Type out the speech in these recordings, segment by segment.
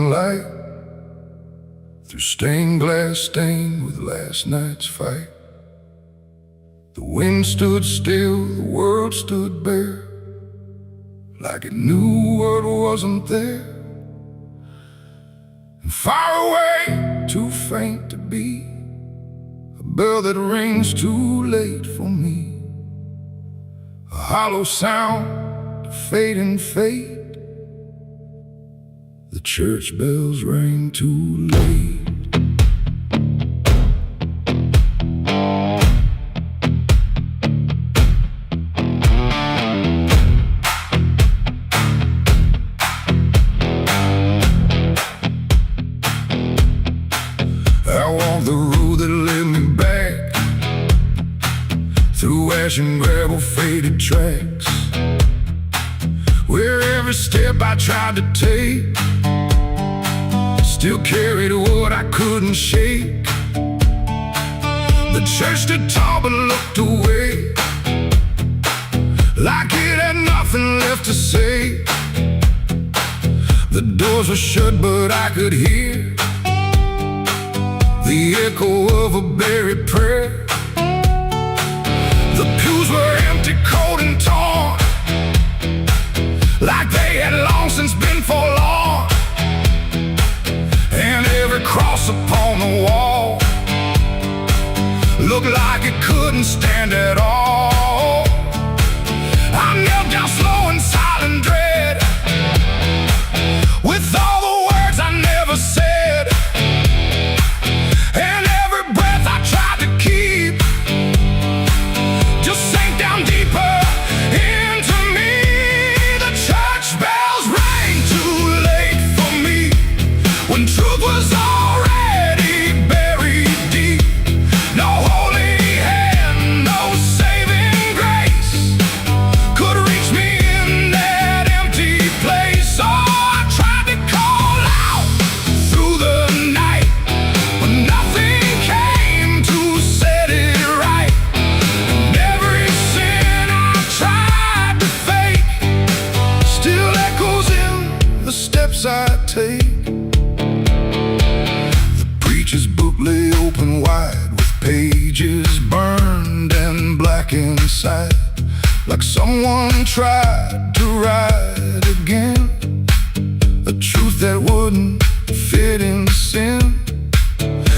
sunlight through stained glass stained with last night's fight. The wind stood still, the world stood bare, like it knew what wasn't there. And far away, too faint to be, a bell that rings too late for me. A hollow sound, a fading fate. The church bells rang too late. I walked the road that led me back through ash and gravel, faded tracks, where every step I tried to take still carried what I couldn't shake. The church stood tall but looked away, like it had nothing left to say. The doors were shut but I could hear the echo of a buried prayer. The pews were empty, cold and torn, like they had long since been forlorn. And every cross upon the wall looked like it couldn't stand at all. I knelt down slow in silent dread, with all the words I never said. And every breath I tried to keep just sank down deeper into me. The church bells rang too late for me, when truth was already buried deep. No holy hand, no saving grace could reach me in that empty place. Oh, I tried to call out through the night, but nothing came to set it right. And every sin I tried to fake still echoes in the steps I take. The preacher's book lay open wide, with pages burned and black inside, like someone tried to write again a truth that wouldn't fit in sin.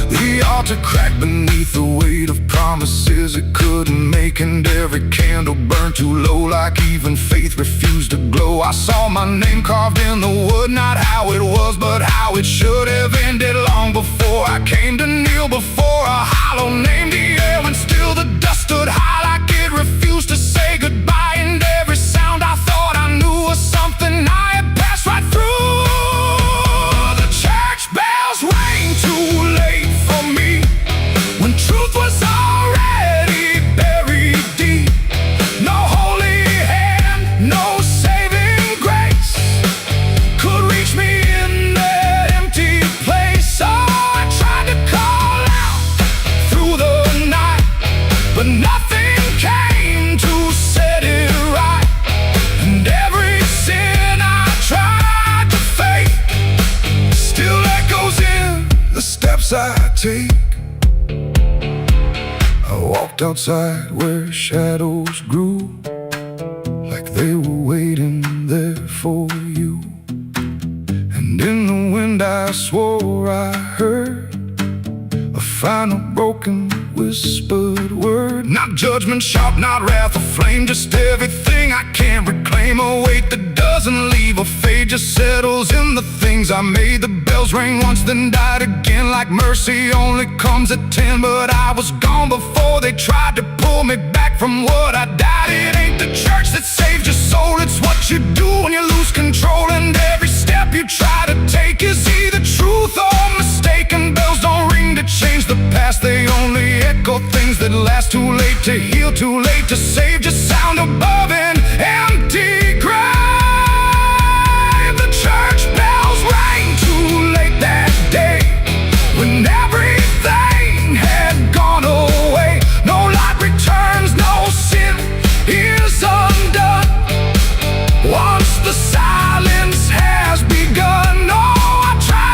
The altar cracked beneath the weight of promises it couldn't make, and every candle burned too low, like even faith refused to glow. I saw my name carved in the wood, not how it was, but how it should have ended long before I came to kneel before a hollow named the air, when still the dust stood high, like it refused to say goodbye. And every sound I thought I knew was something I had passed right through. The church bells rang too late for me, when truth was already buried deep. No holy hand, no saving grace could reach me in that empty place. Oh, I tried to call out through the night, but nothing came to set it right. And every sin I tried to fake still echoes in the steps I take. I walked outside where shadows grew, like they were waiting there for you. And in the wind I swore I heard a final broken whispered word. Not judgment sharp, not wrath or flame, just everything I can't reclaim. A weight that doesn't leave a fade, just settles in the things I made. The bells rang once then died again, like mercy only comes at 10. But I was gone before they tried to pull me back from what I died. It ain't the church that saves your soul, it's what you do when you lose control. And every step you try to take is either truth or mistaken. Bells don't ring to change the past, they only echo things that last. Too late to heal, too late to save, just sound above an empty grave. The church bells rang too late that day, when everything had gone away. No light returns, no sin is undone once the silence has begun. Oh, I tried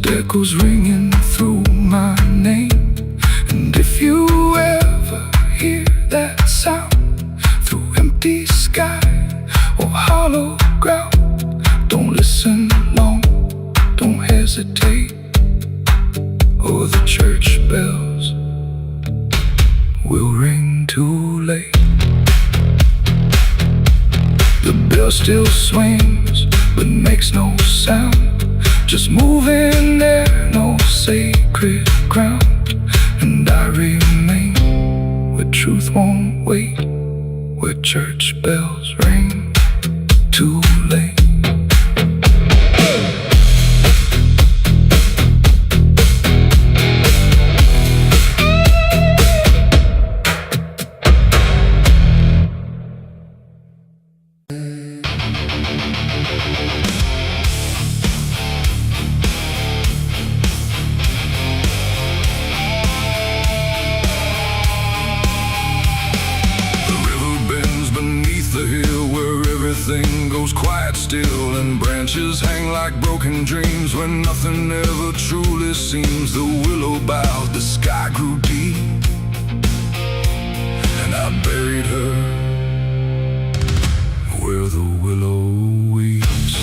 echoes ringing through my name. And if you ever hear that sound through empty sky or hollow ground, don't listen long, don't hesitate, or the church bells will ring too late. The bell still swings but makes no sound, just moving there, no sacred ground. And I remain where truth won't wait, where church bells ring too late. Everything goes quiet still, and branches hang like broken dreams when nothing ever truly seems. The willow bowed, the sky grew deep, and I buried her where the willow weeps.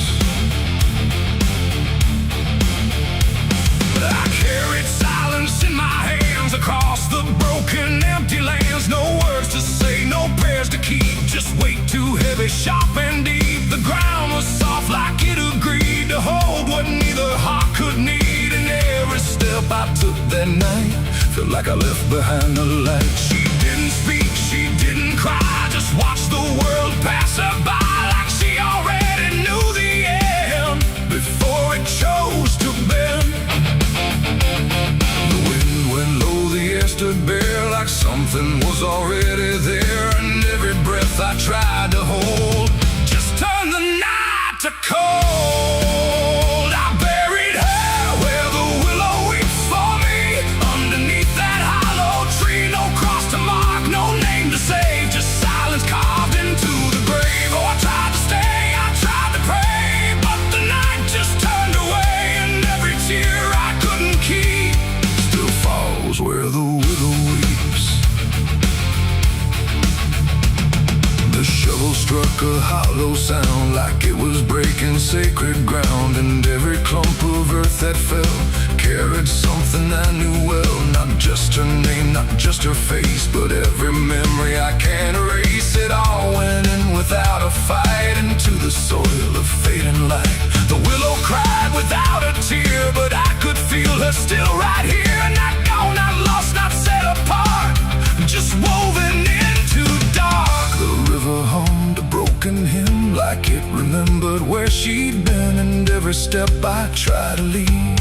But I carried silence in my hands across the broken, empty lands. No words to say, no prayers to keep, just weight too heavy, sharp and deep. The ground was soft like it agreed to hold what neither heart could need. And every step I took that night felt like I left behind the light. She didn't speak, she didn't cry, just watched the world pass her by like she already knew the end before it chose to bend. The wind went low, the air stood bare like something was already there. And every breath I tried to hold just turned the night to cold. I buried her where the willow weeps for me, underneath that hollow tree. No cross to mark, no name to save, just silence carved into the grave. Oh, I tried to stay, I tried to pray, but the night just turned away. And every tear I couldn't keep still falls where the willow weeps. The shovel struck a hollow sound like it was breaking sacred ground. And every clump of earth that fell carried something I knew well. Not just her name, not just her face, but every memory I can't erase. It all went in without a fight into the soil of fading light. The willow cried without a tear, but I could feel her still right here. Not gone, not lost, not set apart, just woven into dark. The river hummed a broken hymn like it remembered where she'd been. And every step I try to leave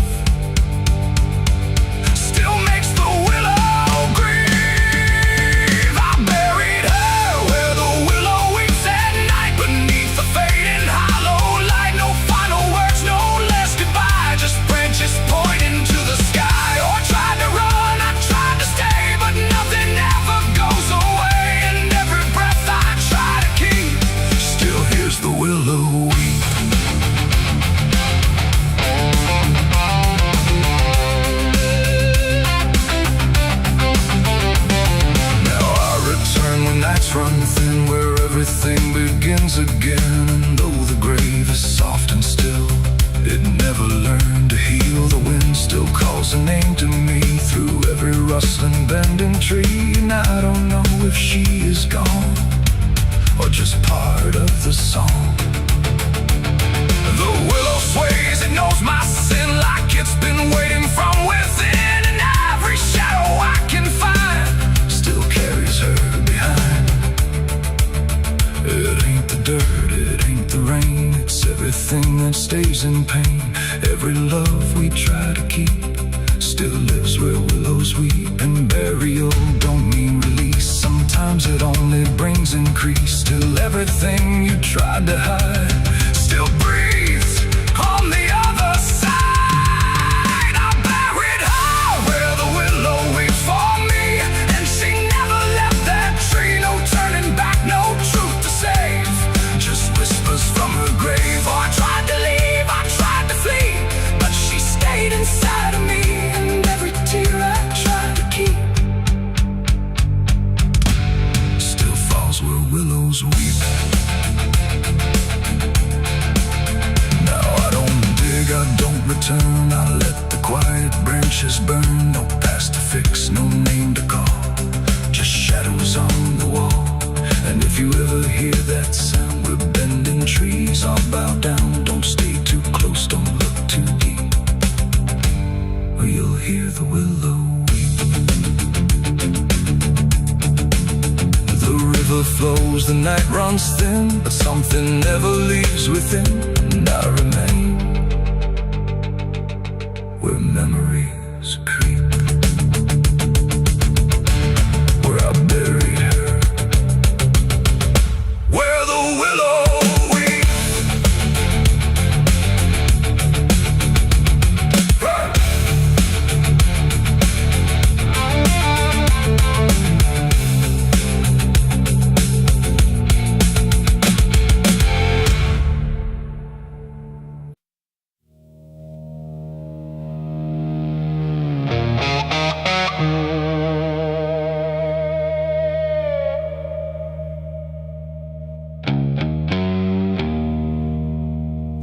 still makes the willow grieve. I buried her where the willow weeps at night, beneath the fading hollow light. No final words, no less goodbye, just branches pointing to the sky. Oh, I tried to run, I tried to stay, but nothing ever goes away. And every breath I try to keep still hears the willow weep. Nights run thin where everything begins again. And though the grave is soft and still, it never learned to heal. The wind still calls a name to me through every rustling bending tree. And I don't know if she is gone or just part of the song. The willow sways, it knows my sin like it's been waiting from within. And every shadow I can find still carries her behind. It ain't the dirt, it ain't the rain, it's everything that stays in pain. Every love we try to keep still lives where willows weep. And burial don't mean release, sometimes it only brings increase. Still everything you tried to hide still breathes on the other side. or you'll hear the willow weep. The river flows, the night runs thin, but something never leaves within, and I remain where memories creep, where I buried her, where the willow weep.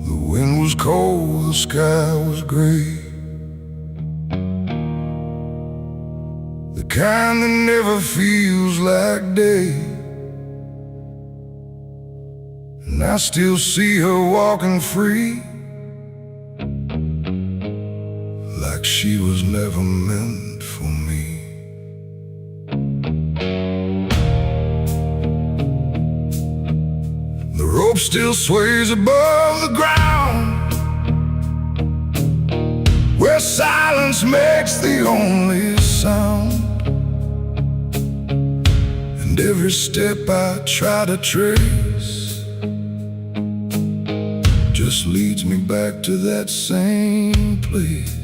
The wind was cold, the sky was gray, the kind that never feels like day. And I still see her walking free, like she was never meant for me. The rope still sways above the ground, where silence makes the only sound. And every step I try to trace just leads me back to that same place.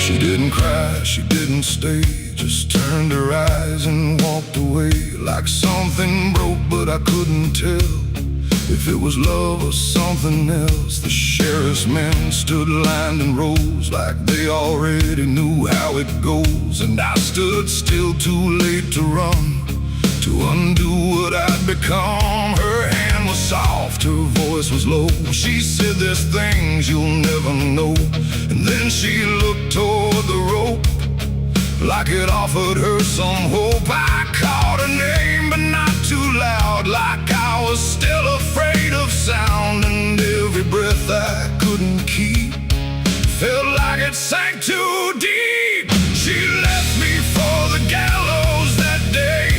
She didn't cry, she didn't stay, just turned her eyes and walked away, like something broke but I couldn't tell if it was love or something else. The sheriff's men stood lined in rows, like they already knew how it goes. And I stood still, too late to run, to undo what I'd become. Her hand was soft, her voice was low. She said, "There's things you'll never know." And then she looked toward the rope, like it offered her some hope. I called her name, but not too loud, like I was still afraid of sound. And every breath I couldn't keep felt like it sank too deep. She left me for the gallows that day.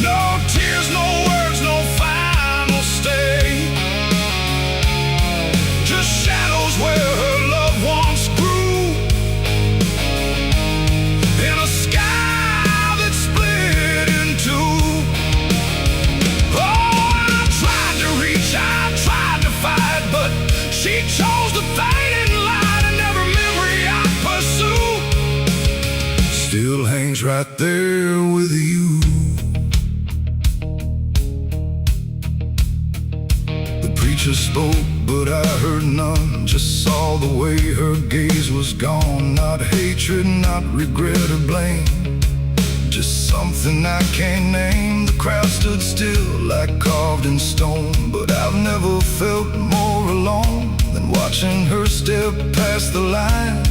No tears, no words, no final stay, just shadows where her loved ones grew, in a sky that split in two. Oh, I tried to reach, I tried to fight, but she chose the fading light, and every memory I pursue still hangs right there with you. The preacher spoke, but I heard none, just saw the way her gaze was gone. Not hatred, not regret or blame, just something I can't name. The crowd stood still, like carved in stone, but I've never felt more alone than watching her step past the line,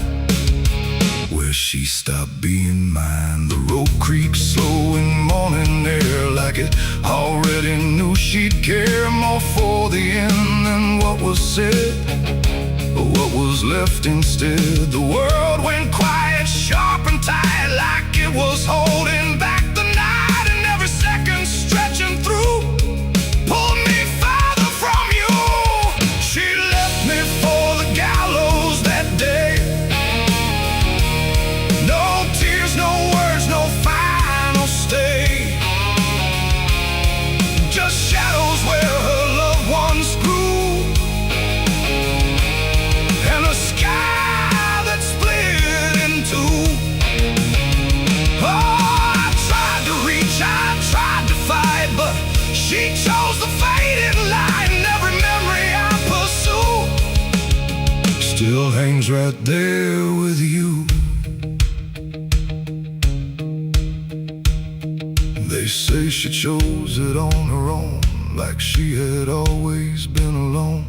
where she stopped being mine. The road creaked slow in morning air, like it already knew she'd care more for the end than what was said, but what was left instead. The world went quiet, sharp and tight, like it was holding back the night, and every second stretching through pulled me farther from you. She left me for the gallows that day. No tears, no words, no final stay, just shadows where her loved ones grew, and a sky that split in two. Oh, I tried to reach, I tried to fight, but she chose the fading light, and every memory I pursue still hangs right there with you. They say she chose it on her own, like she had always been alone,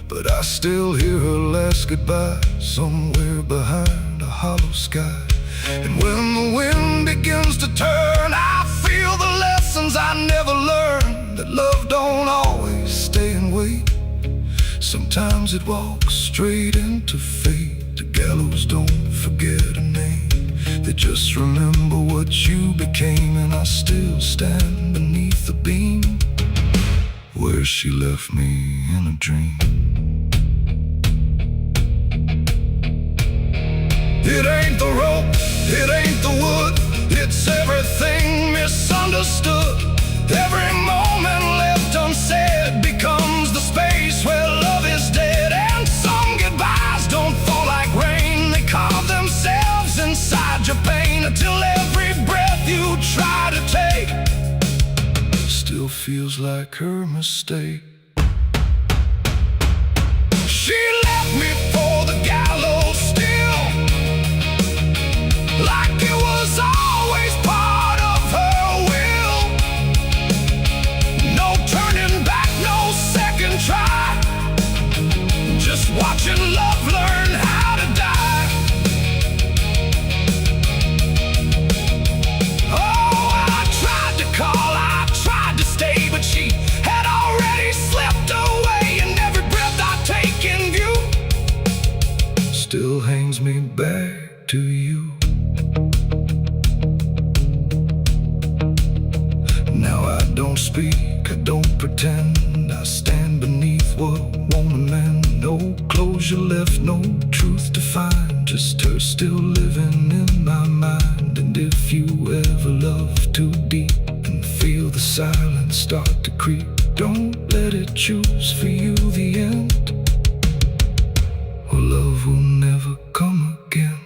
but I still hear her last goodbye somewhere behind a hollow sky. And when the wind begins to turn, I feel the lessons I never learned, that love don't always stay and wait. Sometimes it walks straight into fate. The gallows don't forget a name. They just remember what you became. And I still stand beneath the beam where she left me in a dream. It ain't the rope, it ain't the wood, it's everything misunderstood. Every moment left unsaid becomes the space where love is dead. And some goodbyes don't fall like rain, they carve themselves inside your pain, until every breath you try to take still feels like her mistake. She left me for the gallows still, like it was always part of her will. No turning back, no second try, just watching love learn how to die. Oh, I tried to call, I tried to stay, but she had already slipped away. And every breath I take in view still hangs me back to you. Now I don't speak, I don't pretend, I stand beneath what won't amend. No closure left, no truth to find, just her still living in my mind. And if you ever love too deep and feel the silence start to creep, don't let it choose for you the end, or love will never come again.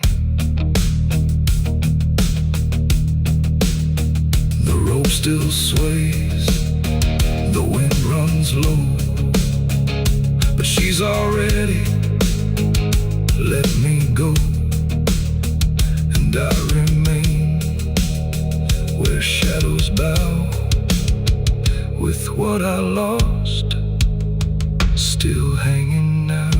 The rope still sways, the wind runs low, but she's already let me go. And I remain where shadows bow, with what I lost still hanging now.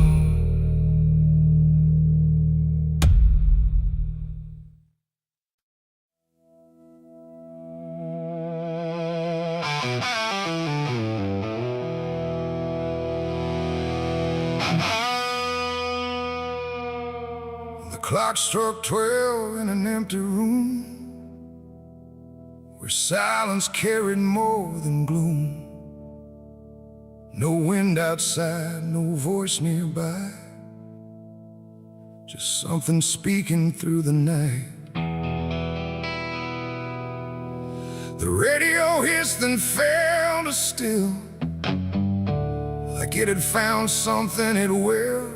The clock struck 12 in an empty room, where silence carried more than gloom. No wind outside, no voice nearby, just something speaking through the night. The radio hissed and fell to still, like it had found something it will.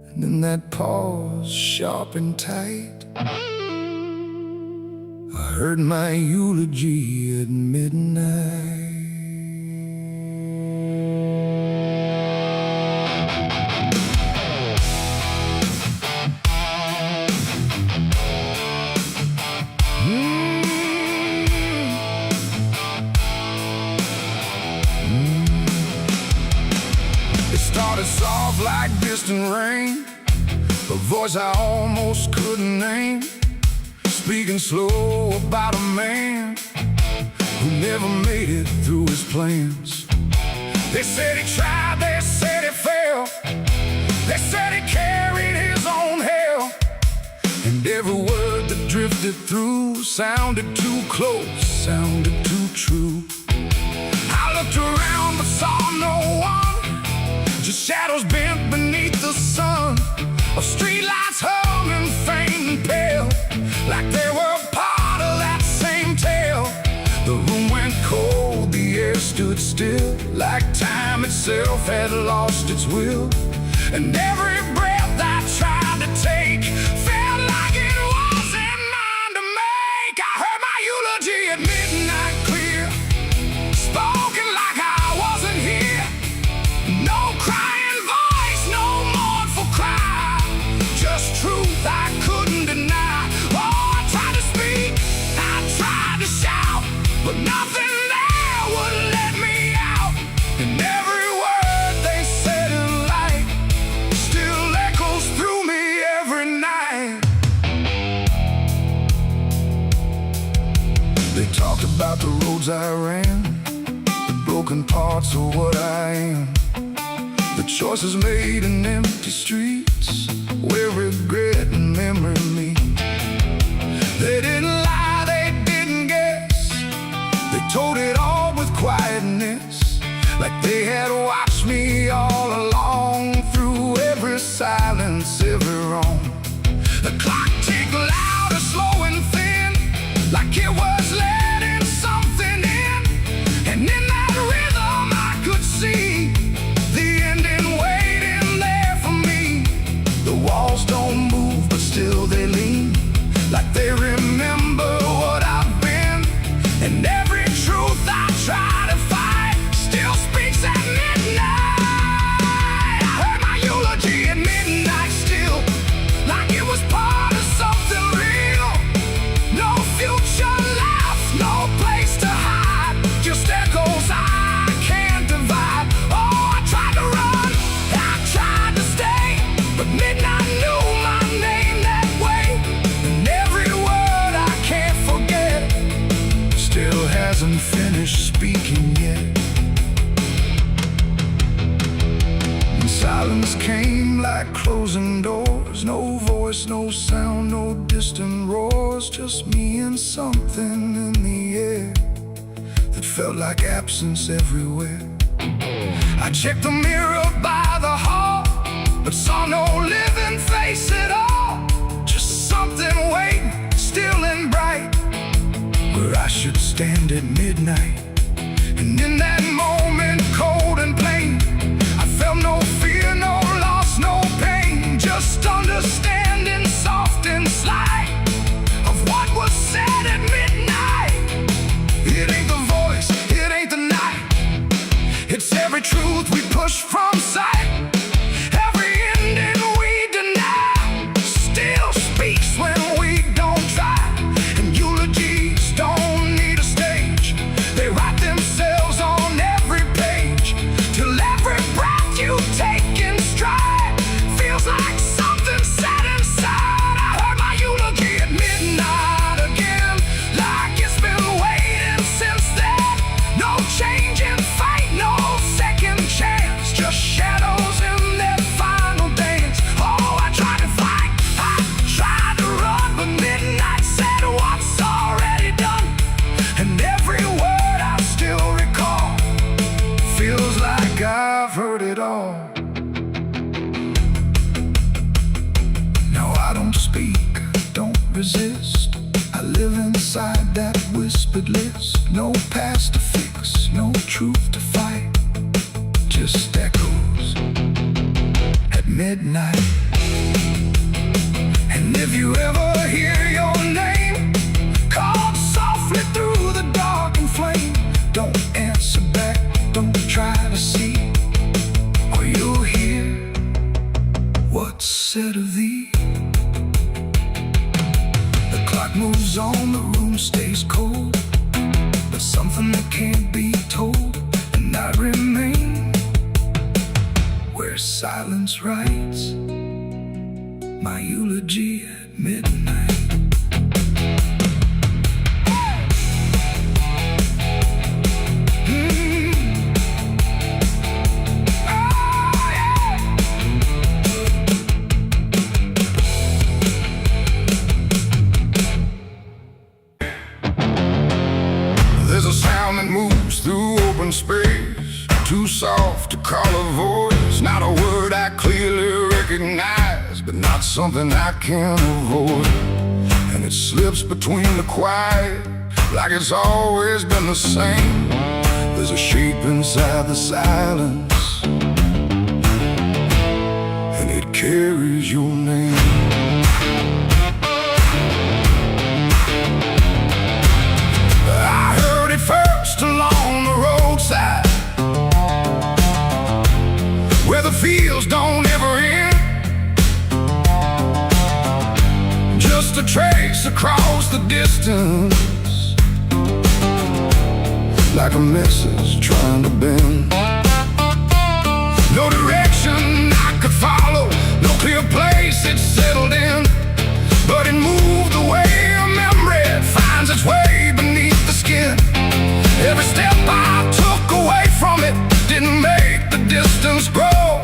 And in that pause, sharp and tight, I heard my eulogy at midnight. It started soft like distant rain, a voice I almost couldn't name, speaking slow about a man who never made it through his plans. They said he tried, they said he failed, they said he carried his own hell. And every word that drifted through sounded too close, sounded too true. I looked around but saw no one, just shadows bent beneath the sun, of streetlights humming faint and pale, like they were part of that same tale. The room went cold, the air stood still, like time itself had lost its will. And every breath I tried to take felt like it wasn't mine to make. I heard my eulogy at midnight clear, spoken like I wasn't here. No crying voice, no mournful cry, just truth I couldn't deny. Oh, I tried to speak, I tried to shout, but nothing there would let me out. And every word they said in light still echoes through me every night. They talked about the roads I ran, the broken parts of what I am, the Choices made in empty streets where regret and memory meet. They didn't lie, they didn't guess. They told it all with quietness, like they had watched me all along, through every silence, every wrong. The clock ticked louder, slow and thin, like it was letting something in. And in that rhythm I could see the ending waiting there for me. The walls don't move, but still they lean, like they remember what I've been. And every truth I try to fight still speaks at midnight. I heard my eulogy at midnight still, like it was part of something real. No future left, no place to hide, just echoes I can't divide. Oh, I tried to run, I tried to stay, but midnight knew my name that way. And every word I can't forget still hasn't finished speaking yet. And silence came like closing doors, no voice, no sound, no distant roars, just me and something in the air that felt like absence everywhere. I checked the mirror by the hall, but saw no living face at all, just something waiting, still and bright, where I should stand at midnight. And in that moment, cold and plain, I felt no fear, no loss, no pain, just understanding, soft and slight, of what was said at midnight. It ain't the voice, it ain't the night, it's every truth we push from sight. Every ending we deny still speaks when we don't try. And eulogies don't need a stage, they write themselves on every page, till every breath you take in stride feels like something set inside. I heard my eulogy at midnight again, like it's been waiting since then. No change in fate, no second chance, just shadows in their final dance. Oh, I tried to fight, I tried to run, but midnight said what's already done. And every word I still recall feels like I've heard it all. Now I don't speak, don't resist, I live inside that whispered list. No past to fix, no truth to fight, just echoes at midnight. And if you ever hear your name called softly through the dark and flame, don't answer back, don't try to see, or you'll hear what's said of thee. The clock moves on, the room stays cold, but something that can't be told, and I remain where silence writes my eulogy at midnight. There's a sound that moves through open space, too soft to call a voice, not a word I clearly recognize, but not something I can avoid. And it slips between the quiet, like it's always been the same. There's a shape inside the silence, and it carries your name. I heard it first along the roadside, where the fields don't ever end, just a trace across the distance, like a message trying to bend. No direction I could follow, no clear place it settled in, but it moved the way a memory finds its way beneath the skin. Every step I took away from it didn't make the distance grow.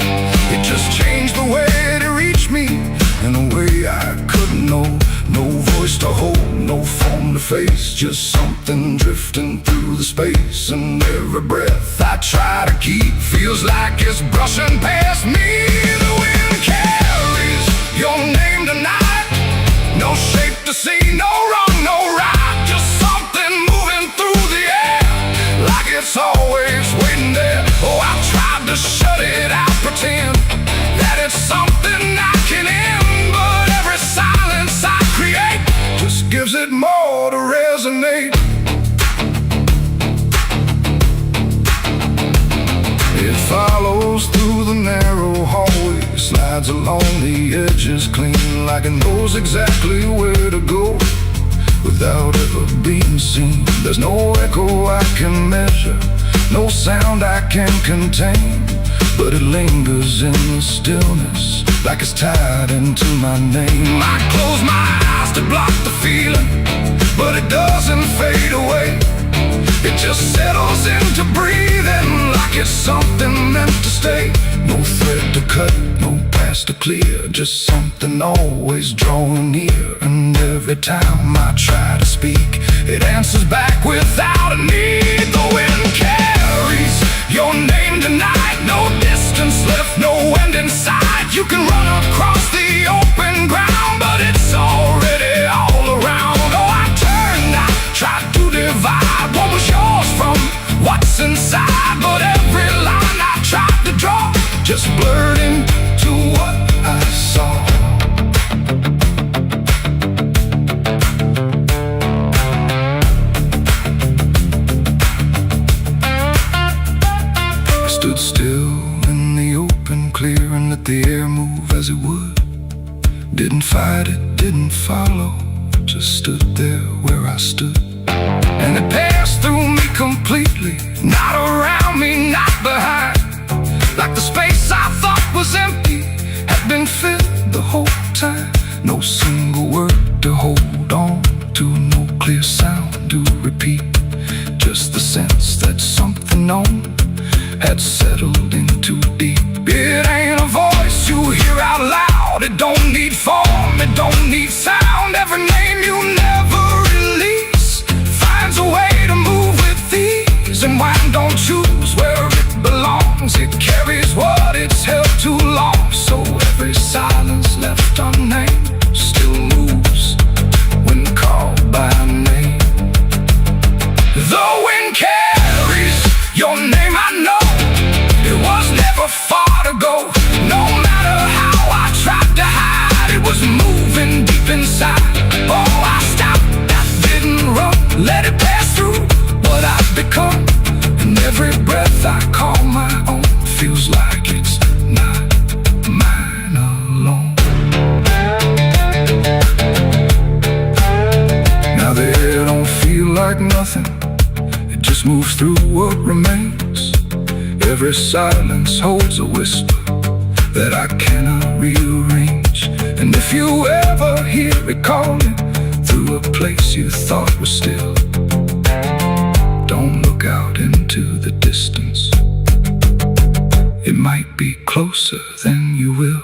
face, just something drifting through the space. And every breath I try to keep feels like it's brushing past me. The wind carries your name tonight. No shape to see, no wrong, no right. Just something moving through the air, like it's always waiting there. Oh, I tried to shut it out, pretend that it's something I can end, but every silence I create just gives it more to resonate. It follows through the narrow hallway, slides along the edges clean, like it knows exactly where to go without ever being seen. There's no echo I can measure, no sound I can contain, but it lingers in the stillness, like it's tied into my name. I close my eyes to block the feeling, but it doesn't fade away. It just settles into breathing, like it's something meant to stay. No thread to cut, no path to clear, just something always drawing near. And every time I try to speak, it answers back without a need. The wind carries your name tonight. No distance left, no end in sight. You can run across the open ground, but it's already all around. Oh, I turned, I tried to divide what was yours from what's inside, but every line I tried to draw just blurred into what I saw. I stood still in the open clear and let the air move as it would. Didn't fight it, didn't follow, just stood there where I stood. And it passed through me completely, not around me, not behind. Like the space I thought was empty had been filled the whole time. No single word to hold on to, no clear sound to repeat. Just the sense that something known had settled in too deep. It ain't a voice you hear out loud. It don't need form, it don't need sound. Every name you never release finds a way to move with ease. And wine don't choose where it belongs, it carries what it's held too long. So every silence left unnamed still moves when called by name. The wind carries your name, I know. It was never far to go. No matter how I tried to hide, it was moving deep inside. Oh, I stopped, I didn't run, let it pass through what I've become. And every breath I call my own feels like it's not mine alone. Now the air don't feel like nothing, it just moves through what remains. Every silence holds a whisper that I cannot rearrange. And if you ever hear it calling through a place you thought was still, don't look out into the distance. It might be closer than you will.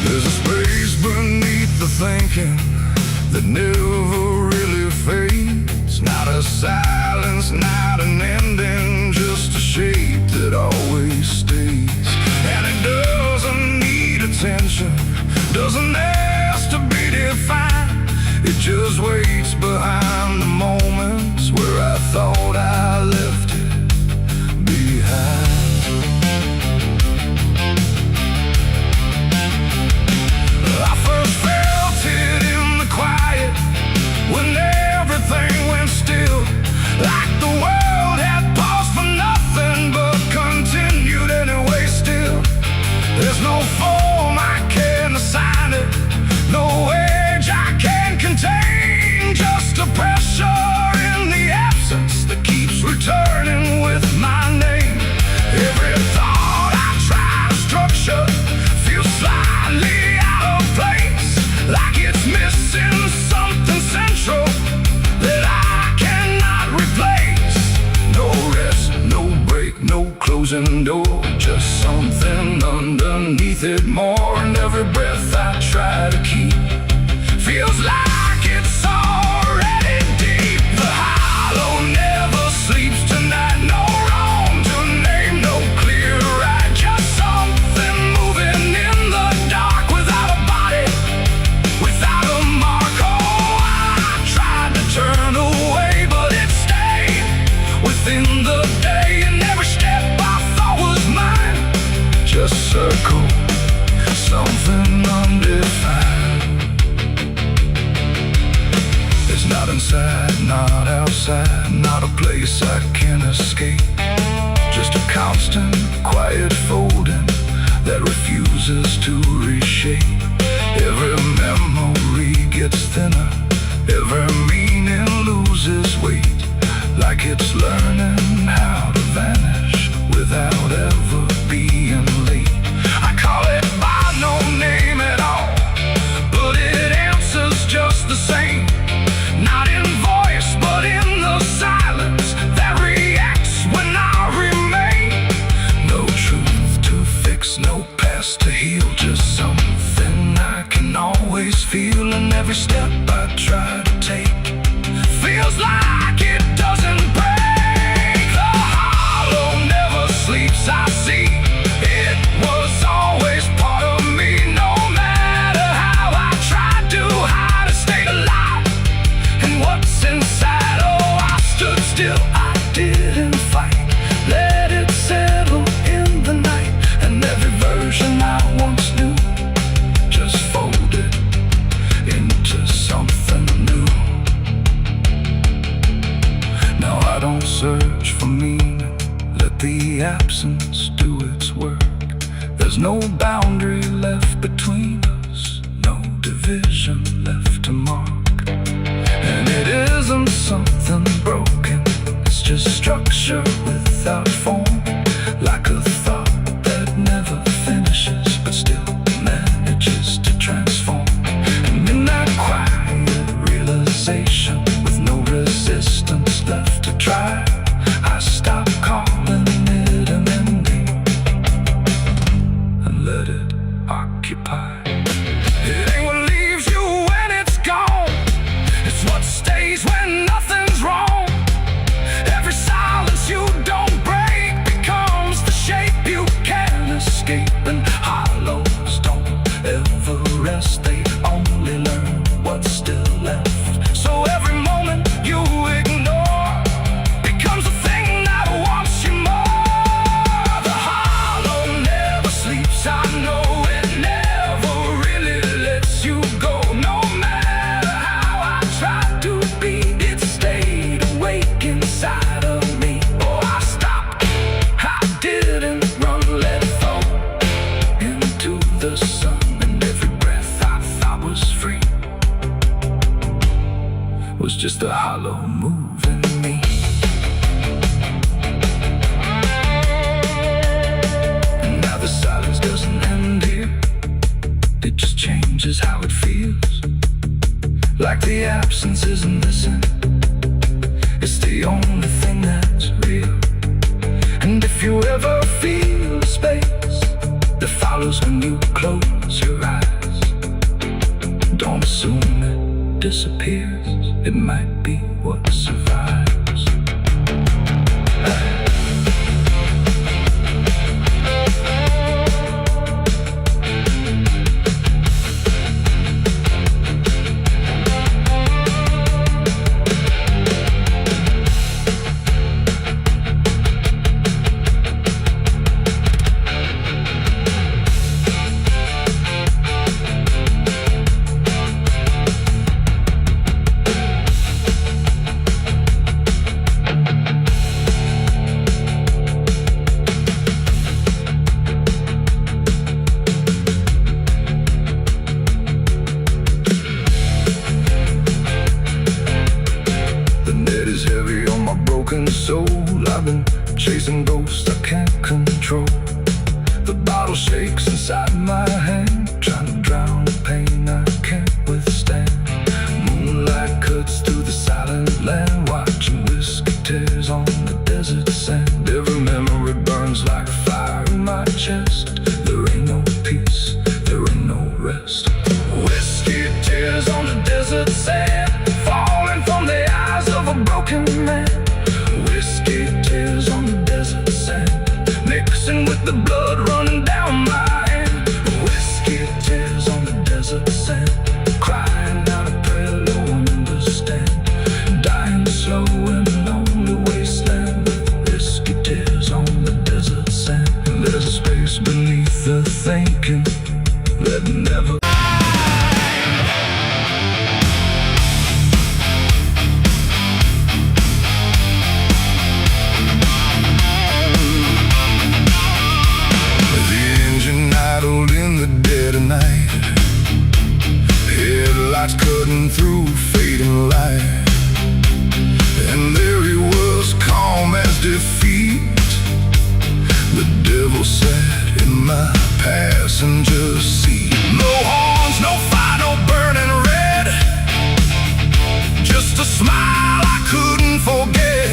There's a space beneath the thinking that never really fades. Not a silence, not an ending, just a shape that always stays. And it doesn't need attention, doesn't ask to be defined. It just waits behind the moments where I thought I left it behind. I first felt it in the quiet, when everything went still, like the world closing door, just something underneath it more. And every breath I try to keep feels like it's already deep. The hollow never sleeps tonight, no wrong to name, no clear right, just something moving in the dark without a body, without a mark. Oh, I tried to turn away, but it stayed within the day, and every step I thought was mine just circle, something undefined. It's not inside, not outside, not a place I can escape. Just a constant, quiet folding that refuses to reshape. Every memory gets thinner, every meaning loses weight, like it's learning how to vanish without ever being late. I call it by no name at all, but it answers just the same. Not in voice, but in the silence that reacts when I remain. No truth to fix, no past to heal, just something I can always feel. And every step I try to take feels like it doesn't break. The hollow never sleeps, I see. It was always part of me, no matter how I tried to hide, I stayed alive. And what's inside, oh, I stood still, I didn't fight, let it settle in the night. And every version I once knew just folded into something new. Now I don't search for meaning, let the absence do its work. There's no boundary left between us, no division left to mark. And it isn't something broken, it's just structure without form, like a thought that never finishes but still manages to transform. And in that quiet realization, with no resistance left to try, I stop calling it an ending and let it occupy. It ain't what leaves you when it's gone, it's what stays when nothing's wrong. Every silence you don't break becomes the shape you can't escape. And hollows don't ever rest, they only learn what's still left. So every moment you ignore becomes a thing that wants you more. The hollow never sleeps, I know it never really lets you go. No matter how I tried to be, it stayed awake inside of me. Oh, I stopped, I didn't run, let it fall into the sun. And every breath I thought was free was just a hollow moving me. And now the silence doesn't end here, it just changes how it feels. Like the absence isn't missing, it's the only thing that's real. And if you ever feel a space that follows when you close your eyes, don't assume it disappears, it might be what survives. Soul, I've been chasing ghosts I can't control. The bottle shakes inside my hand, trying to drown the pain I can't withstand. Moonlight cuts through the silent land, watching whiskey tears on the desert sand. Every memory burns like drunken man. Whiskey tears on the desert sand, mixing with the blood running down my hand. Whiskey tears on the desert sand, crying out a prayer no one understands. Dying slow in a lonely wasteland, whiskey tears on the desert sand. There's a space beneath the thinking that never. In the dead of night, headlights cutting through fading light, and there he was, calm as defeat. The devil sat in my passenger seat. No horns, no fire, no burning red, just a smile I couldn't forget.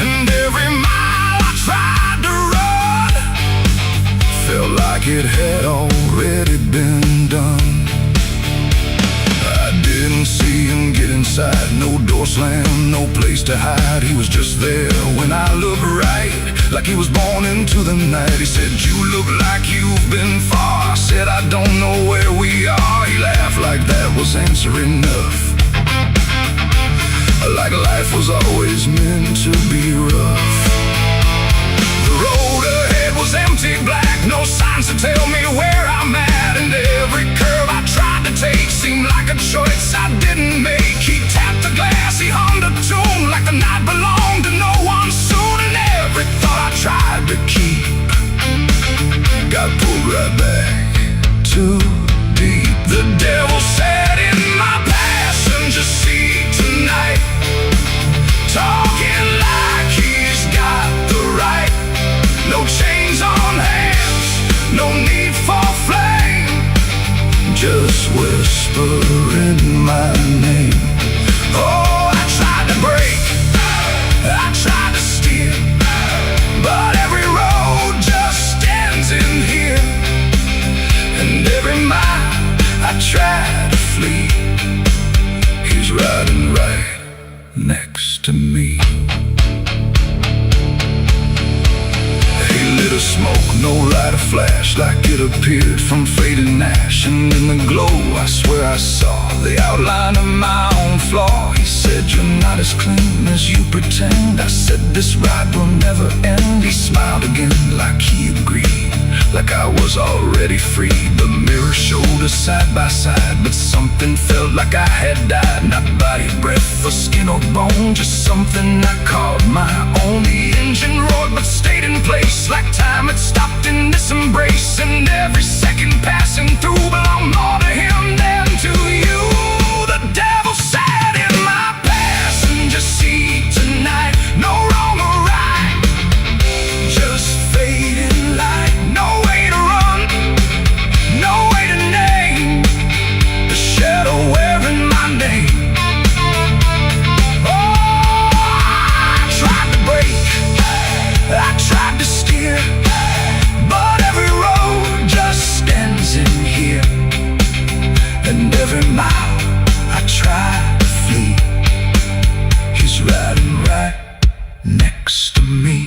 And every mile I tried to run felt like it had already been done. I didn't see him get inside, no door slam, no place to hide. He was just there when I looked right, like he was born into the night. He said, "You look like you've been far." I said, "I don't know where we are." He laughed like that was answer enough, like life was always meant to be rough. The road ahead was empty, black, no signs to tell me where I'm at. And every curve I tried to take seemed like a choice I didn't make. He tapped the glass, he hummed a tune like the night belonged to no one soon. And every thought I tried to keep got pulled right back too deep. The devil sat in my passenger seat tonight, talking like he's got the right. No chains on hands, no need for flame, just whispering my name. Oh, I tried to break, I tried to steer, but every road just ends in here. And every mile I tried to flee, he's riding right next to me. Lit a smoke, no light, a flash, like it appeared from fading ash. And in the glow, I swear I saw the outline of my own flaw. He said, "You're not as clean as you pretend." I said, "This ride will never end." He smiled again, like he agreed, like I was already free. The mirror showed us side by side, but something felt like I had died. Not body, breath, or skin or bone, just something I called my own. The engine roared but stayed in place, like time had stopped in this embrace. And every second passing through belonged more to him than to you. The devil sat in my passenger seat tonight, no wrong or right, just fading light. No way to run, no way to name the shadow wearing my name. Oh, I tried to break, I tried to steer, but every road just ends in here. And every mile I try to flee, he's riding right next to me.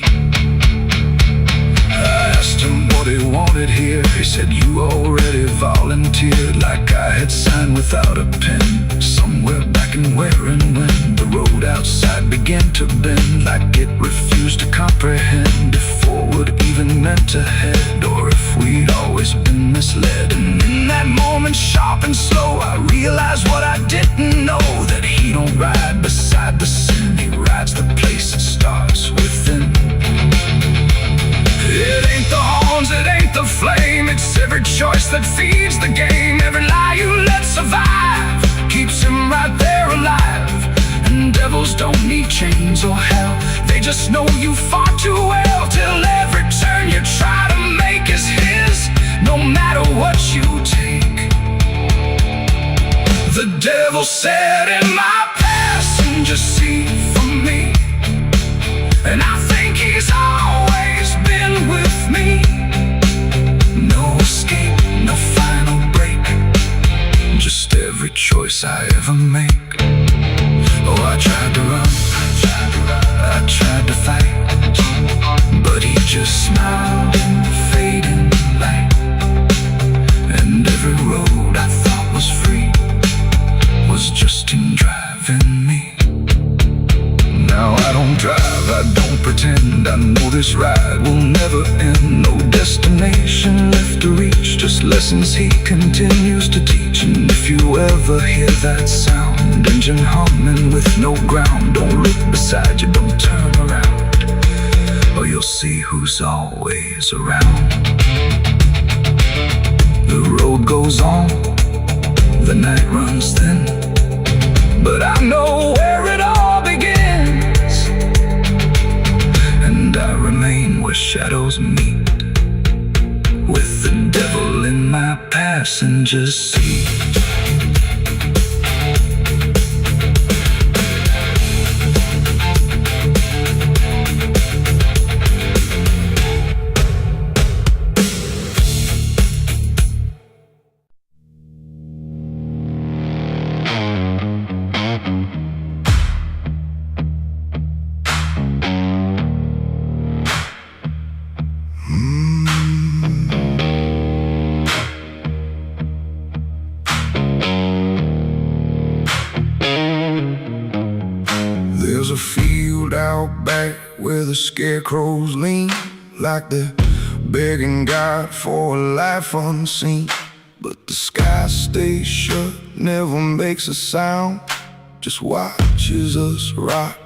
I asked him what he wanted here. He said, "You already volunteered," like I had signed without a pen. Somewhere back in where and when the road outside began to bend, like it refused to comprehend if forward even meant ahead, or if we'd always been misled. And in that moment, sharp and slow, I realized what I didn't know, that he don't ride beside the sin, he rides the place that starts within. It ain't the horns, it ain't the flame, it's every choice that feeds the game. Every lie you let survive keeps him right there alive. And devils don't need chains or hell, they just know you far too well. Till every turn you try to make is his, no matter what you take. The devil sat in my passenger seat for me, and I think he's always been with me. No escape, no final break, just every choice I ever make. Oh, I tried to run Now I don't drive, I don't pretend. I know this ride will never end. No destination left to reach, just lessons he continues to teach. And if you ever hear that sound, engine humming with no ground, don't look beside you, don't turn around, or you'll see who's always around. The road goes on, the night runs thin, but I know where it all begins, and I remain where shadows meet, with the devil in my passenger seat. There's a field out back where the scarecrows lean, like they're begging God for a life unseen. But the sky stays shut, never makes a sound, just watches us rock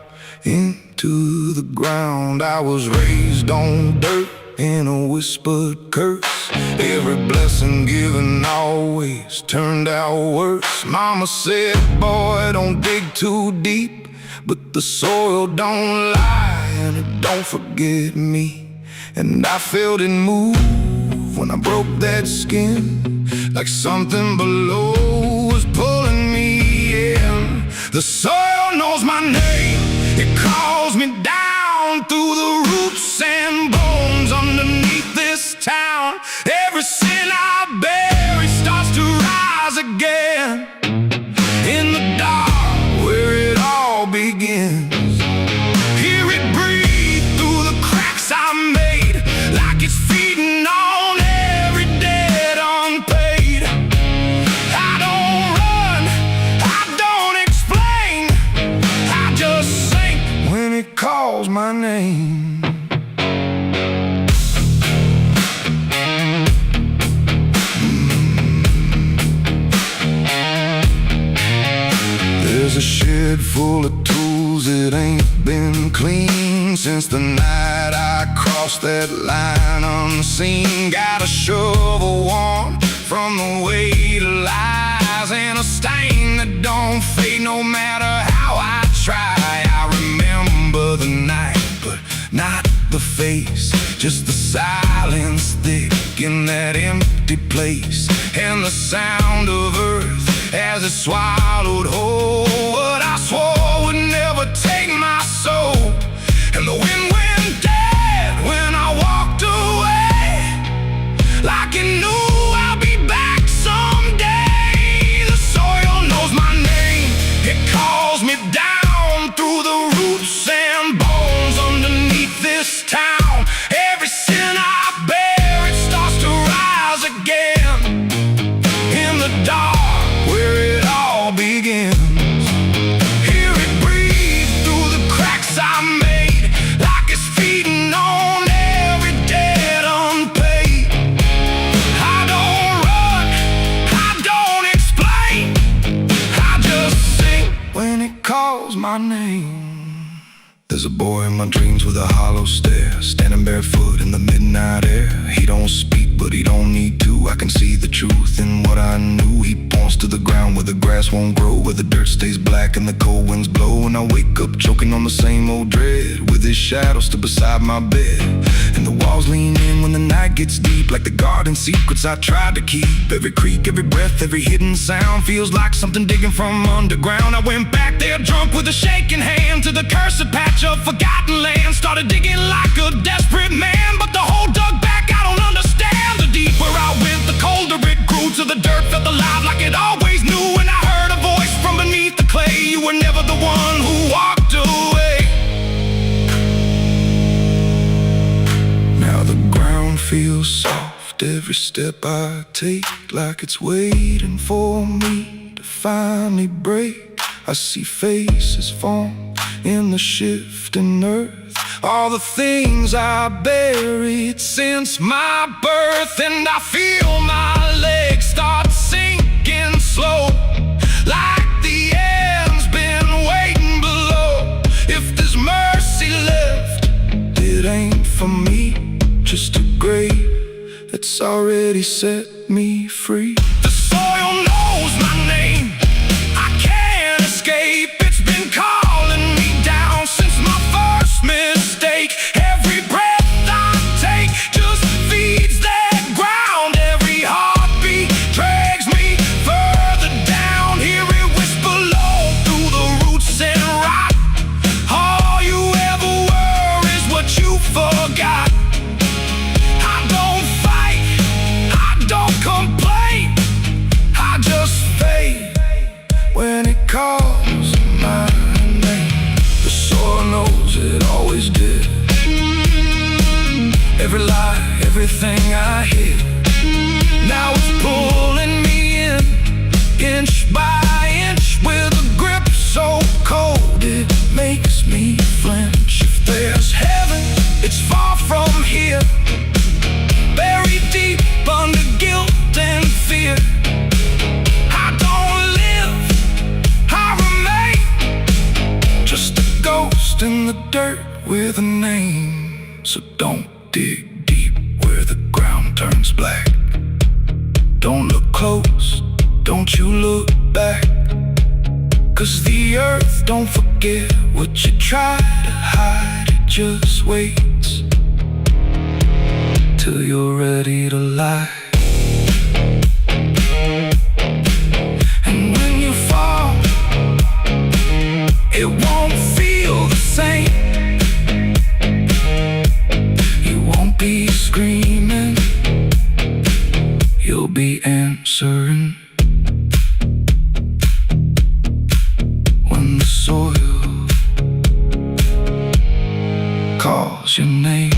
into the ground. I was raised on dirt in a whispered curse. Every blessing given always turned out worse. Mama said, boy, don't dig too deep, but the soil don't lie and it don't forget me. And I felt it move when I broke that skin, like something below was pulling me in. The soil knows my name, it calls me down through the roots and bones underneath this town. Every sin I bear, it starts to rise again in the dark where it all begins. Hear it breathe through the cracks I made, like it's feeding on every debt unpaid. I don't run, I don't explain, I just sink when it calls my name. There's a shed full of tools, it ain't been clean since the night I crossed that line unseen. Got a shovel worn from the weight of lies, and a stain that don't fade no matter how I try. I remember the night, but not the face, just the silence thick in that empty place, and the sound of earth as it swallowed whole what I swore would never take my soul. And the wind went dead when I walked away, like it knew I'll be back someday. The soil knows my name, it calls me down through the roots and bones underneath this town. Every sin I bear, it starts to rise again in the dark where it all begins. Hear it breathe through the cracks I made, like it's feeding on every debt unpaid. I don't run, I don't explain, I just sing when it calls my name. There's a boy in my dreams with a hollow stare, standing barefoot in the midnight air. He don't speak, but he don't need to. I can see the truth in what I knew. He points to the ground where the grass won't grow, where the dirt stays black and the cold winds blow. And I wake up choking on the same old dread, with his shadow still beside my bed. And the walls lean in when the night gets deep, like the garden secrets I tried to keep. Every creak, every breath, every hidden sound feels like something digging from underground. I went back there drunk with a shaking hand to the cursed patch of forgotten land. Started digging like a desperate man, but the hole dug back, I don't understand. The deeper I went, the colder it grew, to the dirt felt alive like it always knew. And I heard a voice from beneath the clay, you were never the one who walked away. Now the ground feels soft, every step I take, like it's waiting for me to finally break. I see faces form in the shifting earth. All the things I buried since my birth, and I feel my legs start sinking slow, like the end's been waiting below. If there's mercy left, it ain't for me, just a grave that's already set me free. The soil knows my name, I can't escape. It's been calling me down since my first mistake. Every breath I take just feeds that ground. Every heartbeat drags me further down. Hear it whisper low through the roots and rot. All you ever were is what you forgot. I don't fight, I don't complain, I just fade when it calls my name. The soil knows it always did. Every lie, everything I hid, now it's pulling me in, inch by inch, with a grip so cold it makes me flinch. If there's heaven, it's far from here, buried deep under guilt and fear. I don't live, I remain, just a ghost in the dirt with a name. So don't dig deep where the ground turns black. Don't look close, don't you look back, 'cause the earth don't forget what you try to hide. It just waits till you're ready to lie. And when you fall, it won't feel the same. You won't be screaming, you'll be answering. When the soil calls your name.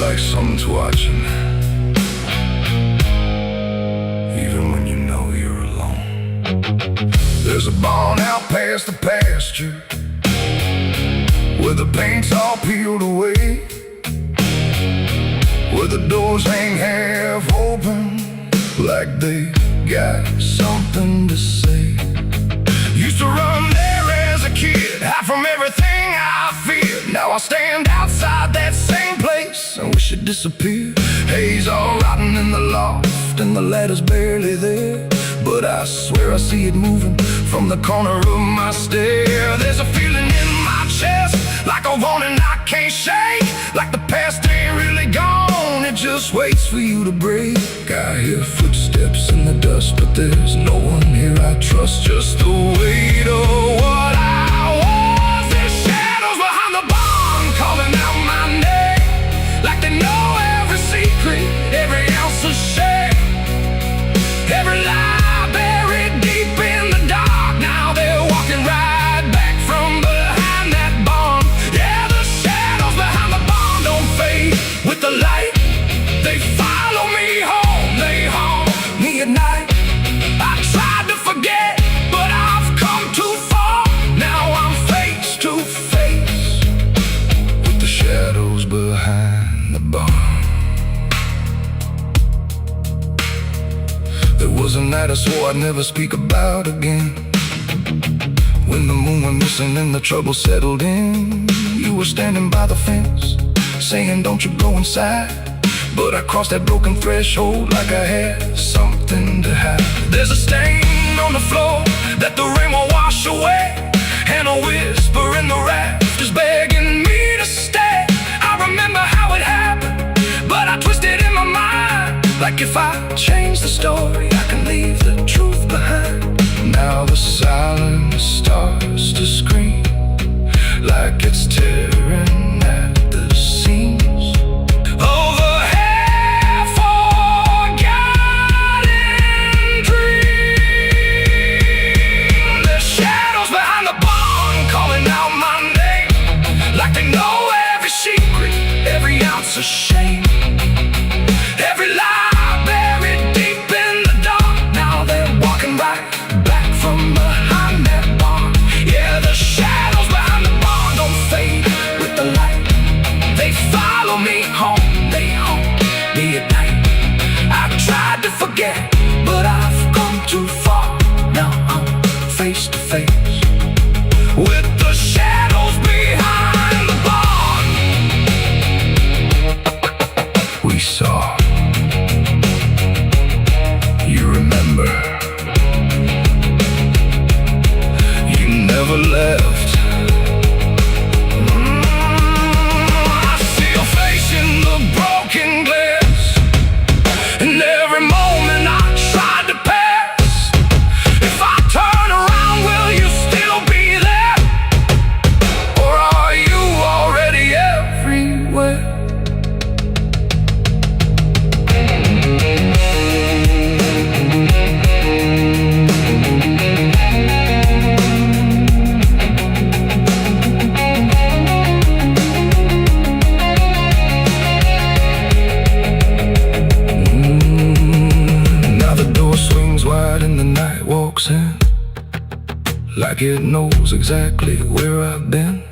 Like someone's watching, even when you know you're alone. There's a barn out past the pasture, where the paint's all peeled away, where the doors hang half open, like they got something to say. Used to run there as a kid, hide from everything I feared. Now I stand outside that same place and wish it disappeared. Haze all rotten in the loft, and the ladder's barely there, but I swear I see it moving from the corner of my stair. There's a feeling in my chest, like a warning I can't shake, like the past ain't really gone, it just waits for you to break. I hear footsteps in the dust, but there's no one here I trust. Just the weight of what I was. There's shadows behind the barn calling out my name, like they know every secret, every ounce of shame, every lie buried deep in the dark. Now they're walking right back from behind that barn. Yeah, the shadows behind the barn don't fade with the light. They follow me home, they haunt me at night. I tried to forget, but I've come too far. Now I'm face to face with the shadows behind the barn. There was a night I swore I'd never speak about again, when the moon went missing and the trouble settled in. You were standing by the fence, saying don't you go inside, but I crossed that broken threshold like I had something to hide. There's a stain on the floor that the rain will wash away, and a whisper in the rafters begging me to stay. I remember how it happened, but I twisted in my mind, like if I change the story, I can leave the truth behind. Now the silence starts to scream, like it's tearing at the seams. Over half forgotten dreams. was a shame. Every lie buried deep in the dark. Now they're walking right back from behind that bar. Yeah, the shadows behind the bar don't fade with the light. They follow me home, they haunt me at night. I've tried to forget, but I've come too far. Now I'm face to face with the shadows behind the bar. We saw. You remember. You never left. I see your face in the broken glass, and every moment I tried to pass. If I turn around, will you still be there? Or are you already everywhere? Now the door swings wide and the night walks in, like it knows exactly where I've been.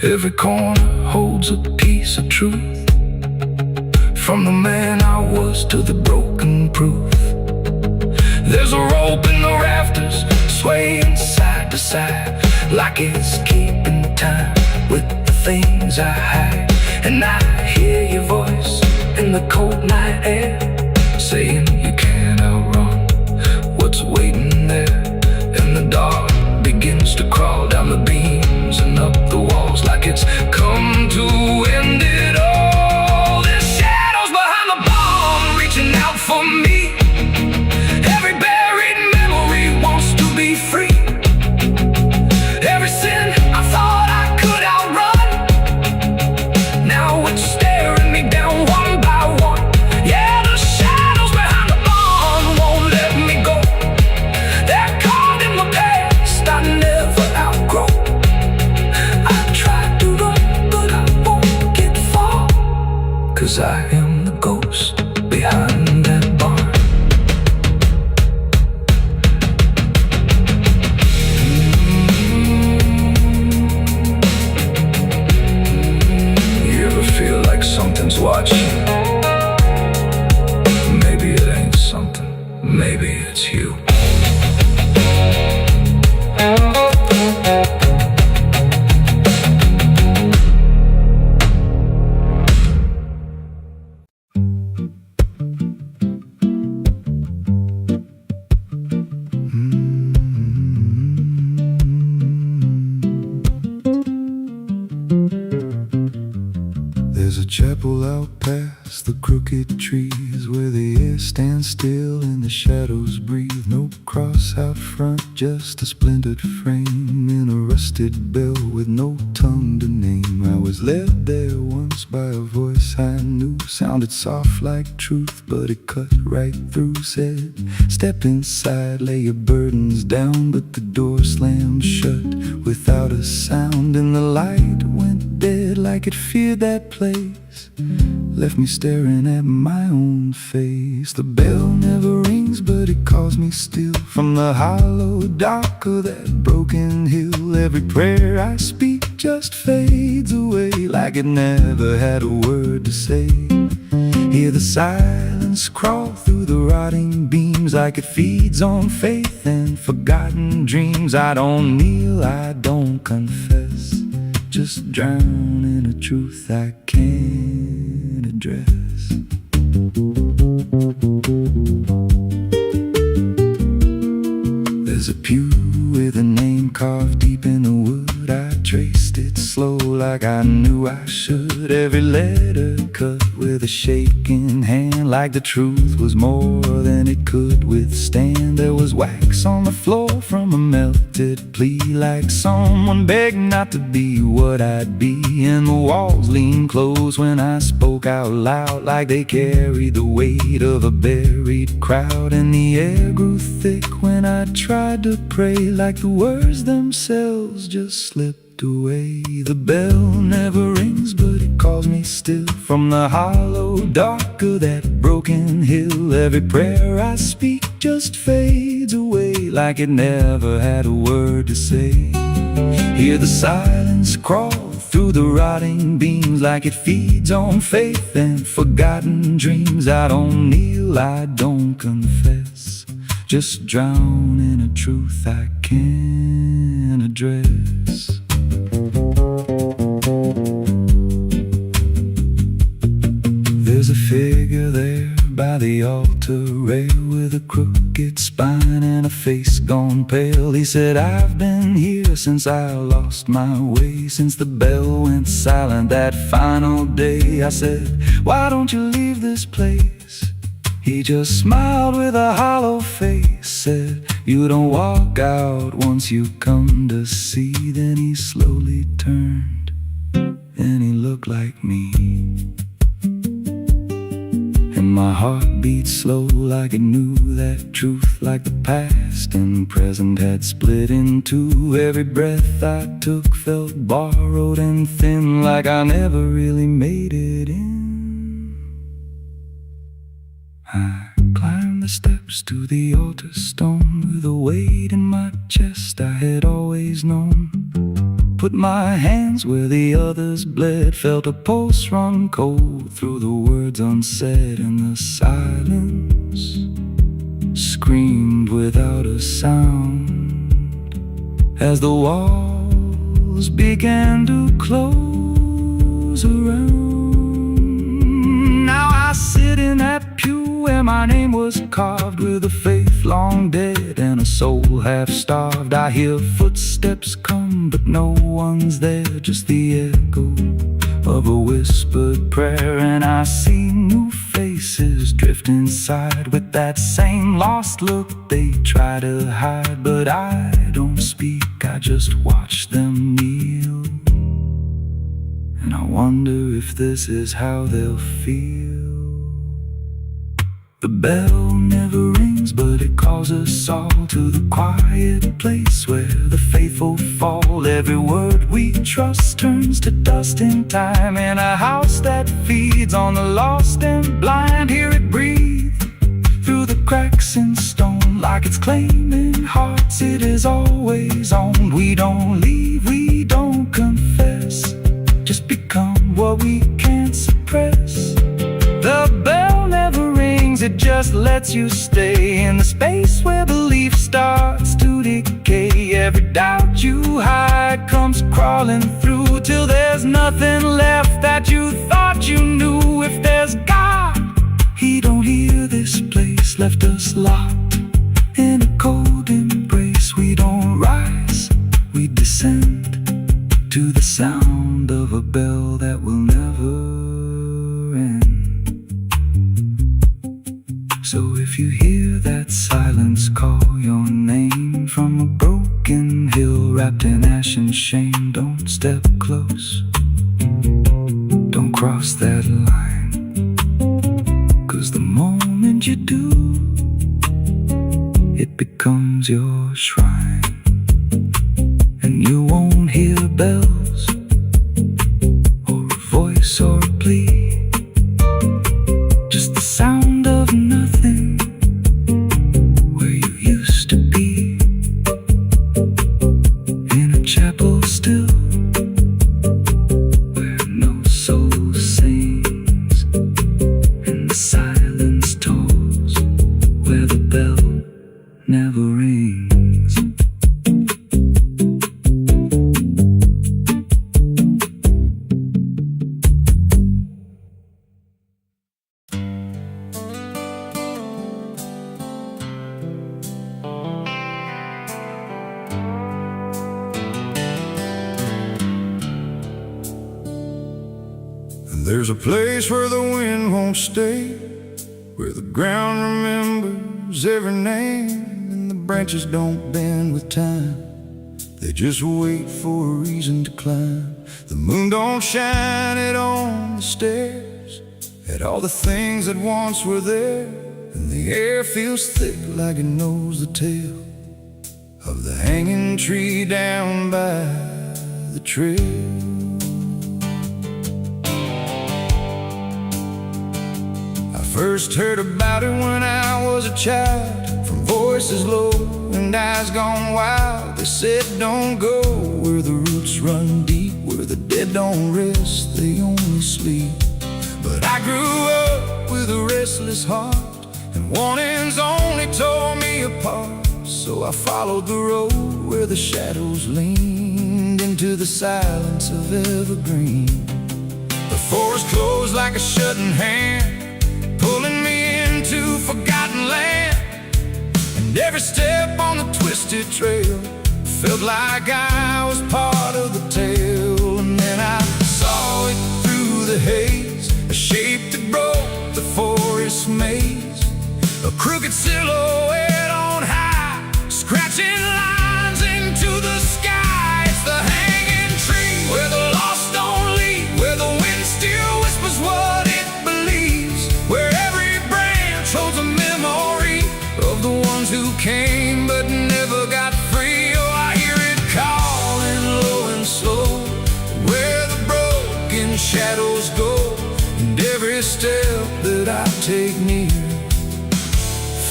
Every corner holds a piece of truth, from the man I was to the broken proof. There's a rope in the rafters, swaying side to side, like it's keeping time with the things I hide. And I hear your voice in the cold night air, saying you can't outrun what's waiting there. And the dark begins to crawl down the beams and up the walls, like it's come to end it all. There's shadows behind the bomb reaching out for me. Every buried memory wants to be free. Every sin I thought I could outrun, now it's staring me down one by one. Yeah, the shadows behind the bond won't let me go. They're caught in the past I never outgrow. I tried to run, but I won't get far, 'cause I am the ghost behind that barn. You ever feel like something's watching? Maybe it ain't something, maybe it's you. There's a chapel out past the crooked trees, where the air stands still and the shadows breathe. No cross out front, just a splintered frame in a rusted bell with no tongue to name. I was led there once by a voice I knew, sounded soft like truth, but it cut right through. Said, step inside, lay your burdens down, but the door slammed shut without a sound. And the light went dead like it feared that place, left me staring at my own face. The bell never rings, but it calls me still, from the hollow dark of that broken hill. Every prayer I speak just fades away, like it never had a word to say. Hear the silence crawl through the rotting beams, like it feeds on faith and forgotten dreams. I don't kneel, I don't confess, just drown in a truth I can't address. There's a pew with a name carved deep in the wood. I traced it slow like I knew I should. Every letter cut with a shaking hand, like the truth was more than it could withstand. There was wax on the floor from a melted plea, like someone begged not to be what I'd be. And the walls leaned close when I spoke out loud, like they carried the weight of a buried crowd. And the air grew thick when I tried to pray, like the words themselves just slipped slipped away. The bell never rings, but it calls me still. From the hollow dark of that broken hill, every prayer I speak just fades away, like it never had a word to say. Hear the silence crawl through the rotting beams, like it feeds on faith and forgotten dreams. I don't kneel, I don't confess, just drown in a truth I can't address. There's a figure there by the altar rail, with a crooked spine and a face gone pale. He said, I've been here since I lost my way, since the bell went silent that final day. I said, why don't you leave this place? He just smiled with a hollow face, said, you don't walk out once you come to see. Then he slowly turned and he looked like me. And my heart beat slow, like it knew that truth, like the past and present had split in two. Every breath I took felt borrowed and thin, like I never really made it in. I climbed the steps to the altar stone, with a weight in my chest I had always known. Put my hands where the others bled, felt a pulse run cold through the words unsaid, and the silence screamed without a sound as the walls began to close around. Now I sit in that pew where my name was carved, with a faith long dead and a soul half starved. I hear footsteps come, but no one's there, just the echo of a whispered prayer. And I see new faces drift inside, with that same lost look they try to hide. But I don't speak, I just watch them kneel, and I wonder if this is how they'll feel. The bell never rings, but it calls us all to the quiet place where the faithful fall. Every word we trust turns to dust in time, in a house that feeds on the lost and blind. Hear it breathe through the cracks in stone, like it's claiming hearts it is always owned. We don't leave, we don't confess, just become what we can't suppress. The bell never rings, it just lets you stay in the space where belief starts to decay. Every doubt you hide comes crawling through, till there's nothing left that you thought you knew. If there's God, He don't hear this place, left us locked in a cold embrace. We don't rise, we descend to the sound of a bell that will never end. So if you hear that silence call your name from a broken hill wrapped in ash and shame, don't step close, don't cross that line, 'cause the moment you do, it becomes your shrine. And you won't hear bells or a voice or a plea, just the sound of nothing where you used to be, in a chapel still where no soul sings, and the silence tolls where the bell never rings. There's a place where the wind won't stay, where the ground remembers every name, and the branches don't bend with time, they just wait for a reason to climb. The moon don't shine it on the stairs, at all the things that once were there, and the air feels thick like it knows the tale of the hanging tree down by the trail. I first heard about it when I was a child, from voices low and eyes gone wild. They said don't go where the roots run deep, where the dead don't rest, they only sleep. But I grew up with a restless heart, and warnings only tore me apart. So I followed the road where the shadows leaned into the silence of evergreen. The forest closed like a shutting hand, pulling me into forgotten land. And every step on the twisted trail felt like I was part of the tale. And then I saw it through the haze, a shape that broke the forest maze, a crooked silhouette on high, scratching lines into the sky. It's the hanging tree where the lost don't leave, where the wind still whispers what it believes, where every branch holds a memory of the ones who came but never got free. Oh, I hear it calling low and slow, where the broken shadows go, and every step that I take near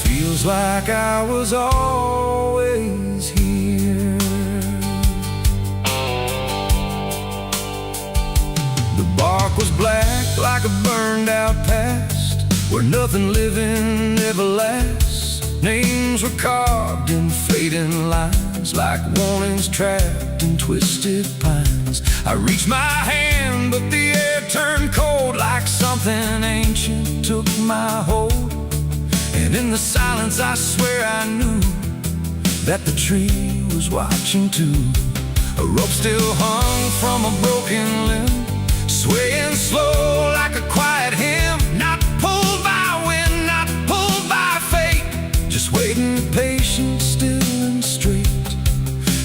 feels like I was always here. The bark was black like a burned out past, where nothing living ever lasts. Names were carved in fading lines, like warnings trapped in twisted pines. I reached my hand, but the air turned cold, like something ancient took my hold. And in the silence I swear I knew that the tree was watching too. A rope still hung from a broken limb, swaying slow like a quiet hymn. Not pulled by wind, not pulled by fate, just waiting patient, still and straight.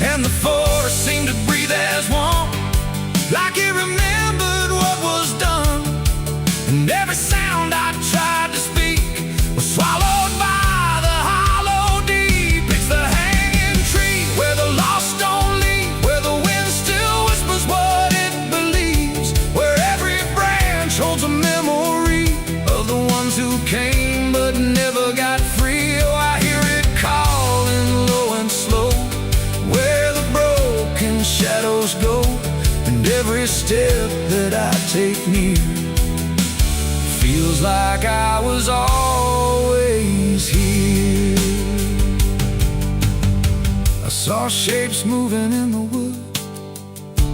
And the forest seemed to breathe as one, like it remembered what was done. And every sound I tried to speak was swallowed by the hollow deep. It's the hanging tree where the lost don't leave, where the wind still whispers what it believes, where every branch holds a memory of the ones who came but never got free. Oh, I hear it calling low and slow, where the broken shadows go, and every step that I take near feels like I was always here. I saw shapes moving in the wood,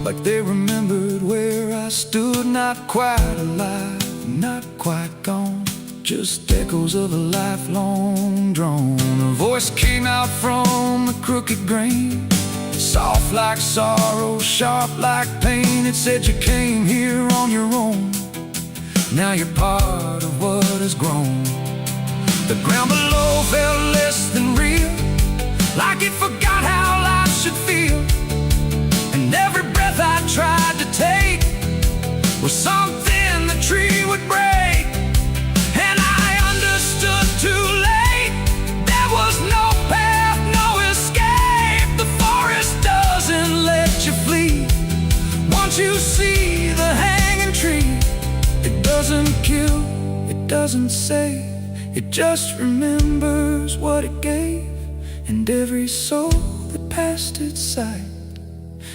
like they remembered where I stood. Not quite alive, not quite gone, just echoes of a lifelong drone. A voice came out from the crooked grain, soft like sorrow, sharp like pain. It said you came here on your own, now you're part of what has grown. The ground below felt less than real, like it forgot how life should feel. And every breath I tried to take was something the tree would break. And I understood too late, there was no path, no escape. The forest doesn't let you flee. Once you see the hanging tree, it doesn't kill, it doesn't save, it just remembers what it gave. And every soul that passed its sight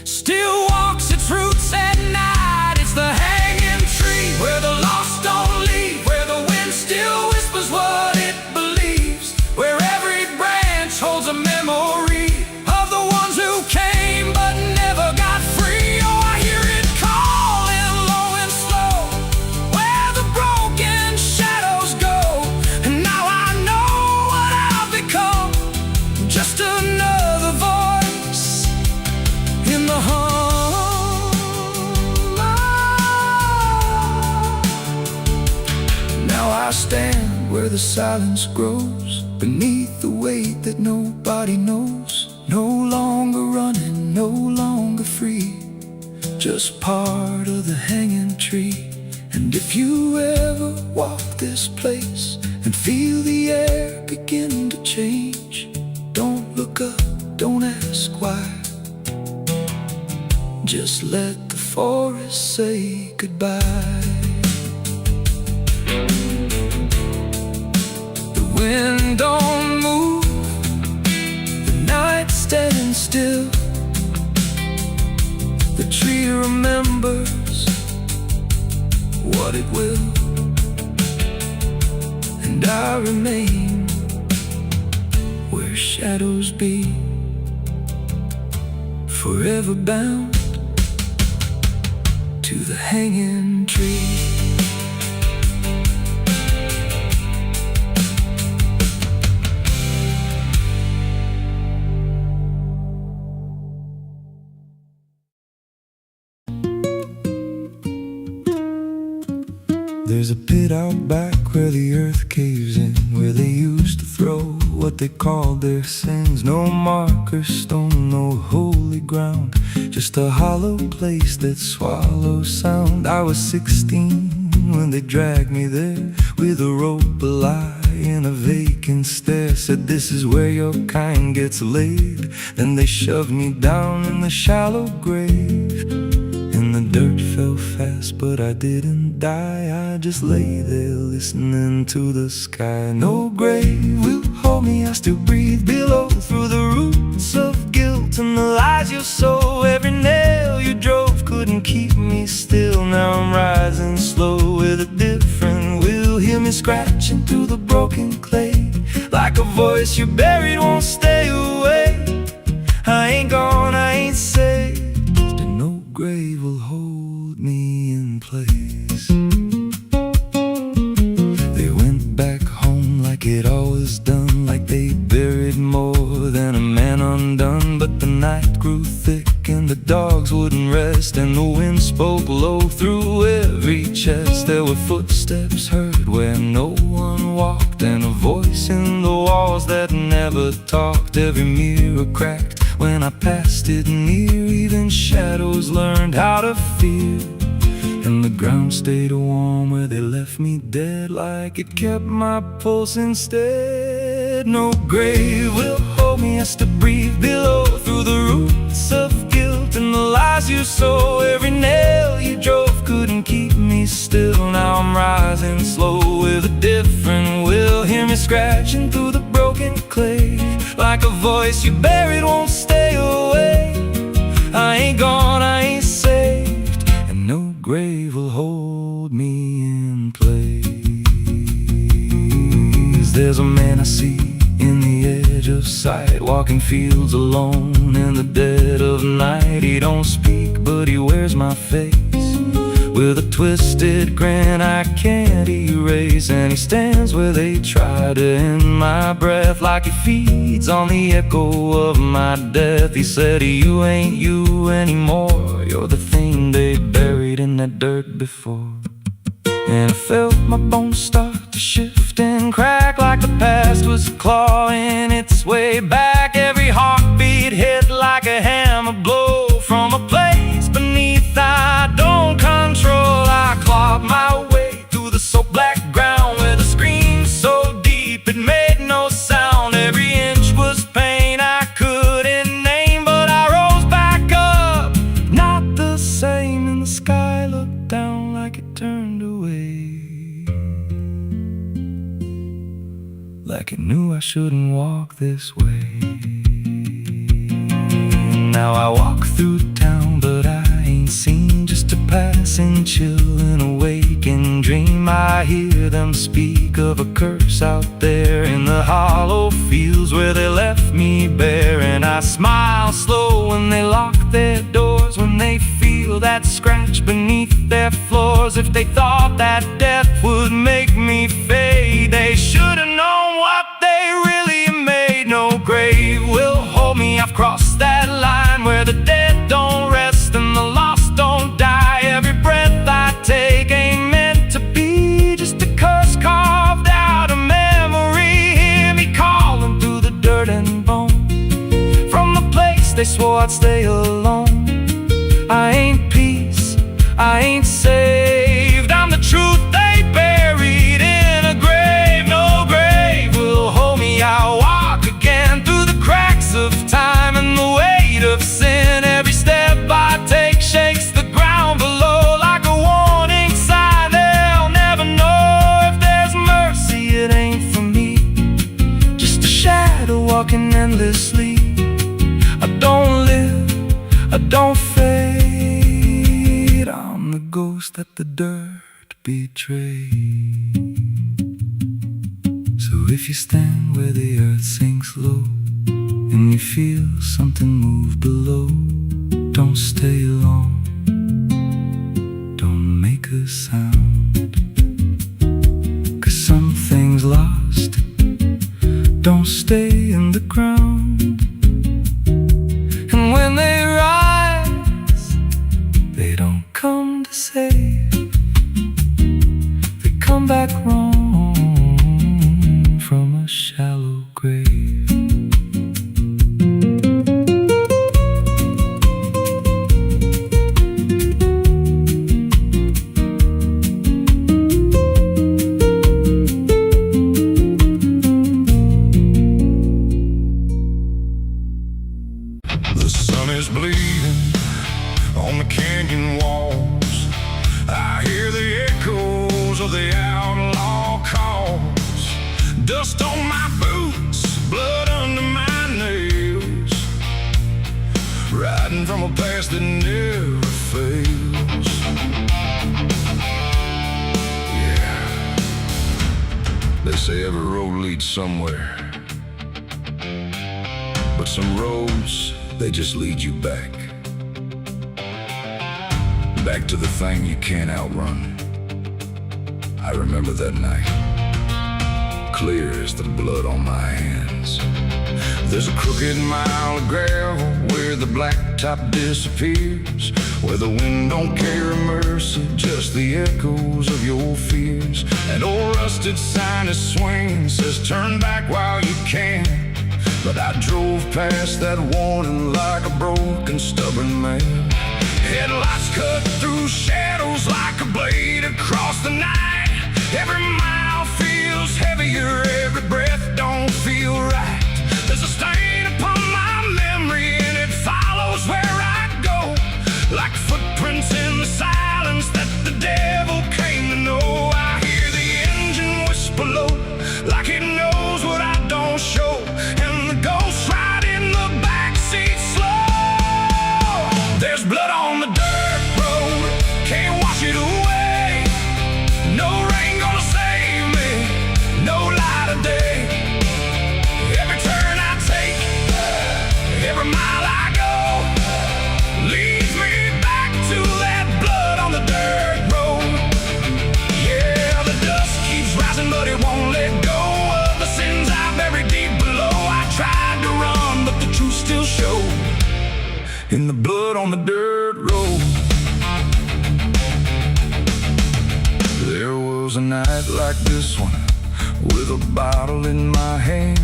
still walks its roots at night. It's the hanging tree where the lost don't leave, where the wind still whispers what it believes, where every branch holds a memory of the ones who came but never got free. Oh, I hear it calling low and slow, where the broken shadows go. And now I know what I've become, just another voice in the hum. Now I stand where the silence grows, beneath the weight that nobody knows. No longer running, no longer free, just part of the hanging tree. And if you ever walk this place and feel the air begin to change, don't look up, don't ask why, Just let the forest say goodbye. The wind don't move, the night's standing still. The tree remembers what it will, and I remain where shadows be, forever bound to the hanging tree. There's a pit out back where the earth caves in, where they used to throw what they called their sins. No marker stone, no holy ground, just a hollow place that swallows sound. I was 16 when they dragged me there, with a rope, a lie, and a vacant stare. Said this is where your kind gets laid. Then they shoved me down in the shallow grave, and the dirt fell fast, but I didn't die. I just lay there listening to the sky. No grave will hold me, I still breathe below, through the roots of guilt and the lies you sow. Every nail you drove couldn't keep me still. Now I'm rising slow with a different will. Hear me scratching through the broken clay, like a voice you buried won't stay away. I ain't gone, I ain't saved, and no grave will hold me in place. They went back home like it always done, like they buried more than a man undone. But the night grew thick and the dogs wouldn't rest, and the wind spoke low through every chest. There were footsteps heard where no one walked, and a voice in the walls that never talked. Every mirror cracked when I passed it near, even shadows learned how to fear. And the ground stayed warm where they left me dead, like it kept my pulse instead. No grave will hold me, I still breathe below, through the roots of guilt and the lies you sow. Every nail you drove couldn't keep me still. Now I'm rising slow with a different will. Hear me scratching through the broken clay, like a voice you buried won't stay away. I ain't gone, I ain't saved, and no grave will hold me in place. There's a man I see in the edge of sight, walking fields alone in the dead of night. He don't speak, but he wears my face with a twisted grin I can't erase. And he stands where they try to end my breath, like he feeds on the echo of my death. He said, you ain't you anymore, you're the thing they buried in that dirt before. And I felt my bones start to shift and crack, like the past was clawing its way back. Every heartbeat hit like a hammer blow from a place beneath I don't control. I clawed my way through the soaked black ground with a scream so deep it made no sound. Every inch was pain I couldn't name, but I rose back up, not the same. And the sky looked down like it turned away, like it knew I shouldn't walk this way. Now I walk through town, but I ain't seen, just a passing chill and a waking dream. I hear them speak of a curse out there in the hollow fields where they left me bare. And I smile slow when they lock their doors, when they feel that scratch beneath their floors. If they thought that death would make me fade, they should have known what they really made. No grave will hold me, I've crossed that line where the dead don't rest and the lost don't die. Every breath I take ain't meant to be, just a curse carved out of memory. Hear me calling through the dirt and bone, from the place they swore I'd stay alone. I ain't peace, I ain't saved, I'm the truth they buried in a grave. No grave will hold me, I'll walk again through the cracks of time and the weight of sin. Every step I take endlessly. I don't live, I don't fade. I'm the ghost that the dirt betrayed. So if you stand where the earth sinks low and you feel something move below, don't stay long, don't make a sound, 'cause something's lost, don't stay in the ground. And when they rise, they don't come to save, they come back wrong from a shallow grave. The sun is bleeding on the canyon walls. I hear the echoes of the outlaw calls. Dust on my boots, blood under my nails, riding from a past that never fails. Yeah, they say every road leads somewhere, but some roads, they just lead you back to the thing you can't outrun. I remember that night, clear as the blood on my hands. There's a crooked mile of gravel where the blacktop disappears, where the wind don't carry mercy, just the echoes of your fears. An old rusted sign is swinging, says turn back while you can. But I drove past that warning like a broken, stubborn man. Headlights cut through shadows like a blade across the night. Every mile feels heavier, every breath don't feel right. There's a stain upon my memory and it follows where I go, like footprints in the silence that the devil came to know. I hear the engine whisper low, like it knows what I don't show, and the ghost ride in the backseat slow. There's blood on the dirt road, can't wash it away. No rain gonna save me, no light of day. Every turn I take, every mile I go, leads me back to that blood on the dirt road. Yeah, the dust keeps rising, but it won't let go of the sins I buried deep below. I tried to run, but the truth still showed in the blood on the dirt road. There was a night like this one, with a bottle in my hand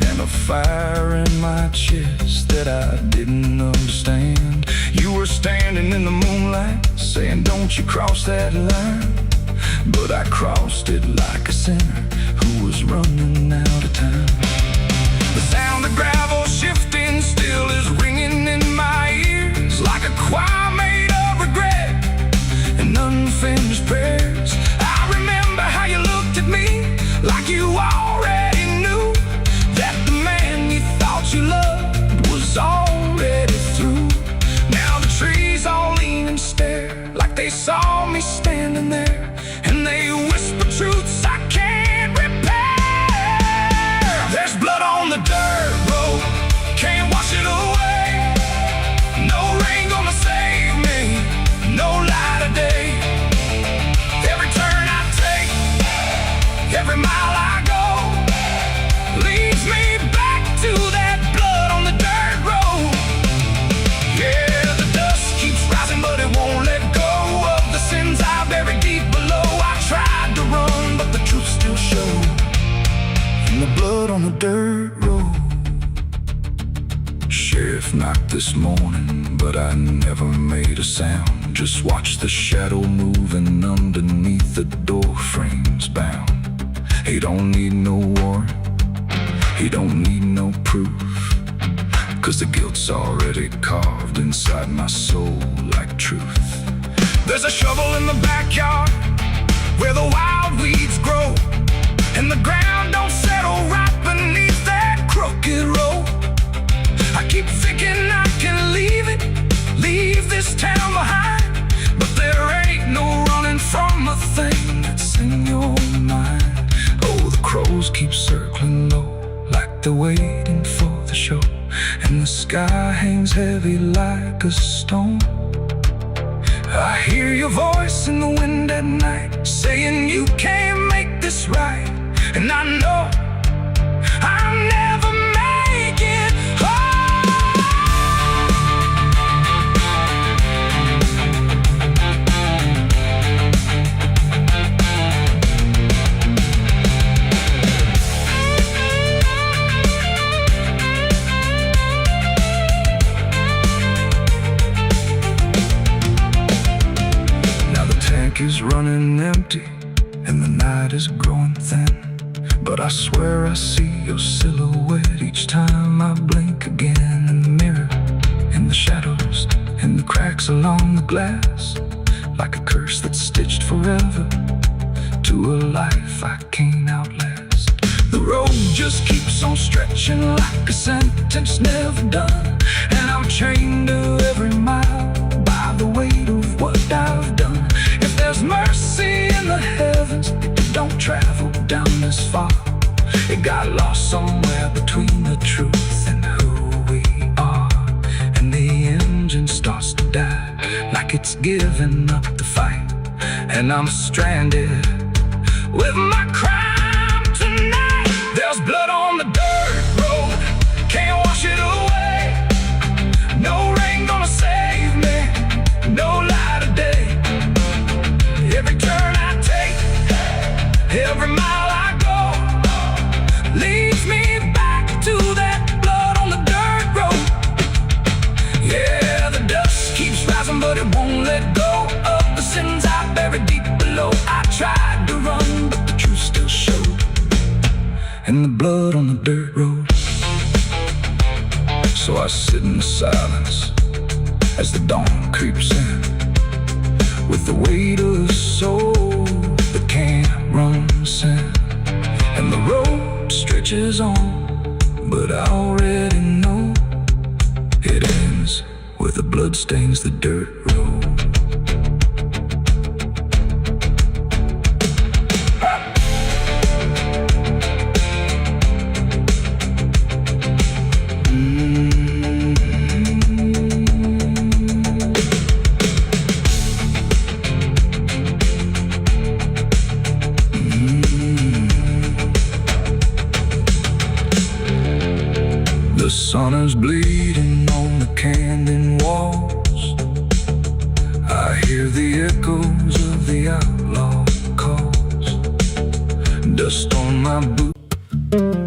and a fire in my chest that I didn't understand. You were standing in the moonlight, saying don't you cross that line. But I crossed it like a sinner who was running out of time. The sound of gravel shifting still is ringing in my ears, like a choir made of regret and unfinished prayers. I remember how you looked at me like you already knew that the man you thought you loved was already through. Now the trees all lean and stare like they saw me standing there, and they whisper truths I can't repair. There's blood on the dirt road, can't wash it away. No rain gonna save me, no light of day. Every turn I take, every mile I go, leads me back to that blood on the dirt road. Yeah, the dust keeps rising, but it won't let go of the sins I buried deep below. I tried to run, but the truth still showed in the blood on the dirt road. Sheriff knocked this morning, but I never made a sound. Just watched the shadow moving underneath the door frames bound. He don't need no warrant, he don't need no proof, 'cause the guilt's already carved inside my soul like truth. There's a shovel in the backyard where the wild weeds grow, and the ground don't settle right beneath that crooked road. they're waiting for the show, and the sky hangs heavy like a stone. I hear your voice in the wind at night, saying you can't make this right. And I know I'll never make it is running empty, and the night is growing thin. But I swear I see your silhouette each time I blink again. In the mirror, in the shadows, in the cracks along the glass, like a curse that's stitched forever to a life I can't outlast. The road just keeps on stretching like a sentence never done, and I'm chained to every mile by the weight of what I've done. If there's mercy in the heavens, it don't travel down this far. It got lost somewhere between the truth and who we are. And the engine starts to die, like it's giving up the fight. And I'm stranded with my crime tonight. There's blood on the dirt road, can't wash it away. No rain gonna save me, no light of day. Every turn I take, every mile I go, leads me back to that blood on the dirt road. Yeah, the dust keeps rising, but it won't let go of the sins I buried deep below. I tried to run, but the truth still showed, and the blood on the dirt road. So I sit in the silence as the dawn creeps in, with the weight of a soul that can't run sin. And the road stretches on, but I already know it ends where the blood stains the dirt road. The sun is bleeding on the canyon walls. I hear the echoes of the outlaw calls. Dust on my boots.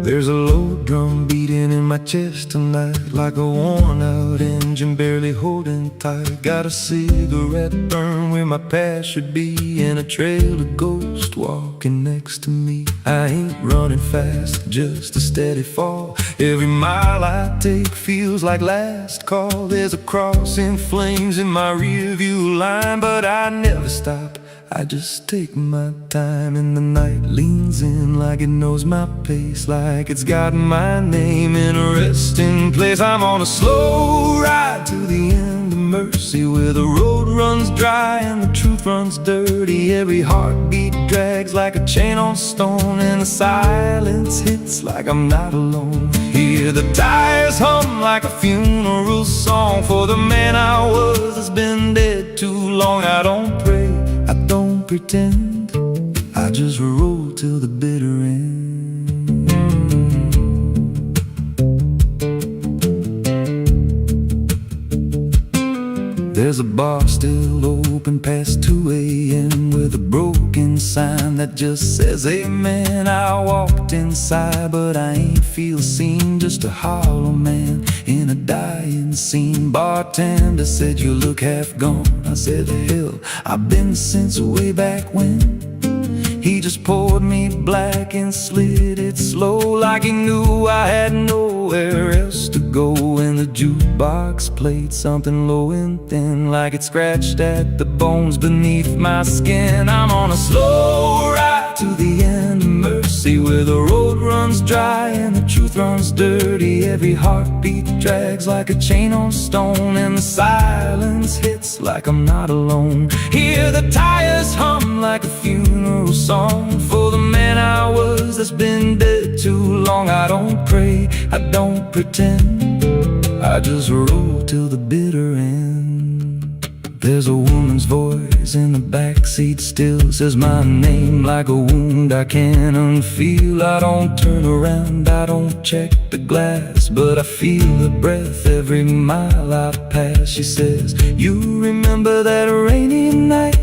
There's a low drum beating in my chest tonight, like a worn out engine barely holding tight. Got a cigarette burn where my past should be, and a trail of ghosts walking next to me. I ain't running fast, just a steady fall. Every mile I take feels like last call. There's a cross in flames in my rearview line, but I never stop, I just take my time. And the night leans in like it knows my pace, like it's got my name in a resting place. I'm on a slow ride to the end of mercy, where the road runs dry and the truth runs dirty. Every heartbeat drags like a chain on stone, and the silence hits like I'm not alone. Hear the tires hum like a funeral song for the man I was that's been dead too long. I don't pray, I don't pretend, I just roll till the bitter end. There's a bar still open past 2 a.m. with a broken sign that just says amen. I walked inside, but I ain't feel seen, just a hollow man in a dying scene. Bartender said, you look half gone. I said, hell, I've been since way back when. He just poured me black and slid it slow, like he knew I had nowhere else to go. And the jukebox played something low and thin, like it scratched at the bones beneath my skin. I'm on a slow ride to the end of mercy, mercy, where the road runs dry and the truth runs dirty. Every heartbeat drags like a chain on stone, and the silence hits like I'm not alone. Hear the tires hum like a funeral song for the man I was that's been dead too long. I don't pray, I don't pretend, I just roll till the bitter end. There's a woman's voice in the backseat, still says my name like a wound I can't unfeel. I don't turn around, I don't check the glass, but I feel her breath every mile I pass. She says, you remember that rainy night?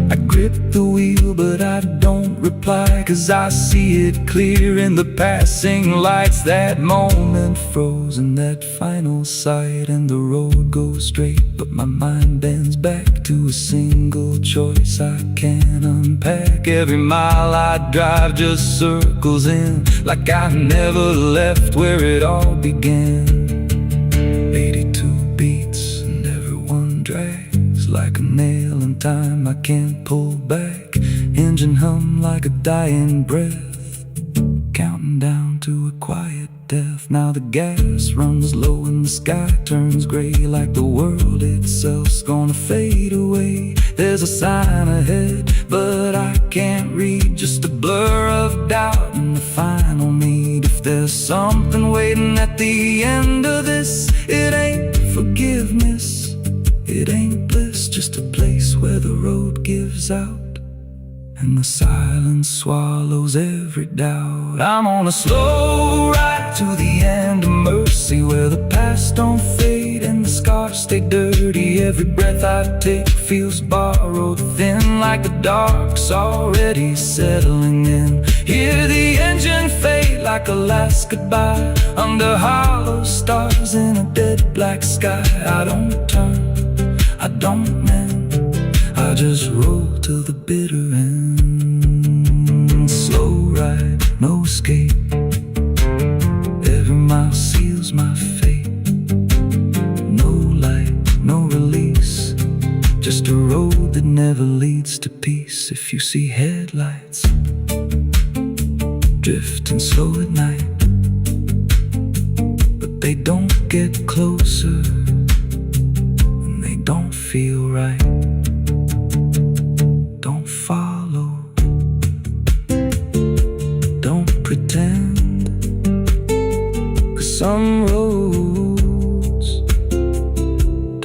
I grip the wheel but I don't reply, 'cause I see it clear in the passing lights. That moment frozen, that final sight, and the road goes straight, but my mind bends back to a single choice I can't unpack. Every mile I drive just circles in, like I never left where it all began. 82 beats and everyone drags like a nail in time I can't pull back. Engine hum like a dying breath, counting down to a quiet death. Now the gas runs low and the sky turns gray, like the world itself's gonna fade away. There's a sign ahead, but I can't read, just a blur of doubt and the final need. If there's something waiting at the end of this, it ain't forgiveness, it ain't bliss, just a place where the road gives out and the silence swallows every doubt. I'm on a slow ride to the end of mercy, where the past don't fade and the scars stay dirty. Every breath I take feels borrowed, thin like the dark's already settling in. Hear the engine fade like a last goodbye, under hollow stars in a dead black sky. I don't turn, I don't mend, I just roll till the bitter end. Slow ride, no escape, every mile seals my fate. No light, no release, just a road that never leads to peace. If you see headlights drifting slow at night, but they don't get closer and they don't feel right, don't follow, don't pretend, 'cause some roads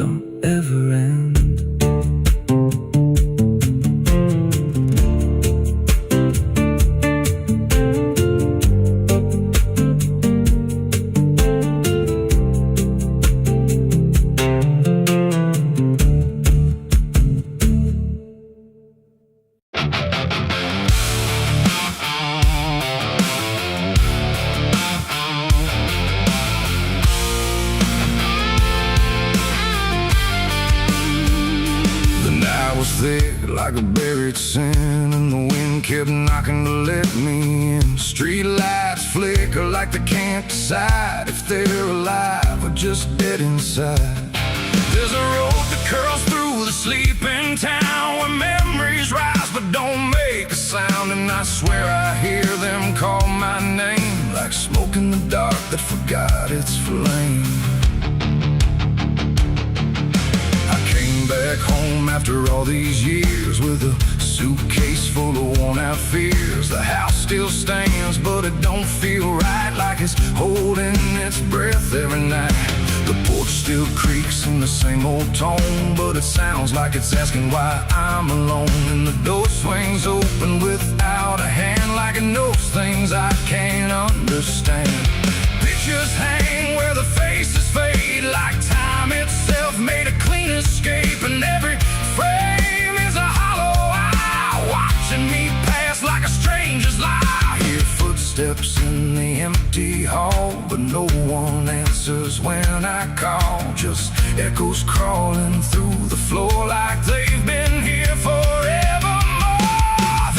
don't ever end. Thick like a buried sin, and the wind kept knocking to let me in. Street lights flicker like they can't decide if they're alive or just dead inside. There's a road that curls through the sleeping town, where memories rise but don't make a sound. And I swear I hear them call my name, like smoke in the dark that forgot its flame. Back home after all these years, with a suitcase full of worn-out fears. The house still stands, but it don't feel right, like it's holding its breath every night. The porch still creaks in the same old tone, but it sounds like it's asking why I'm alone. And the door swings open without a hand, like it knows things I can't understand. Pictures hang where the faces fade, like time itself made a clean escape. And every frame is a hollow eye, watching me pass like a stranger's lie. I hear footsteps in the empty hall, but no one answers when I call. Just echoes crawling through the floor like they've been here forevermore.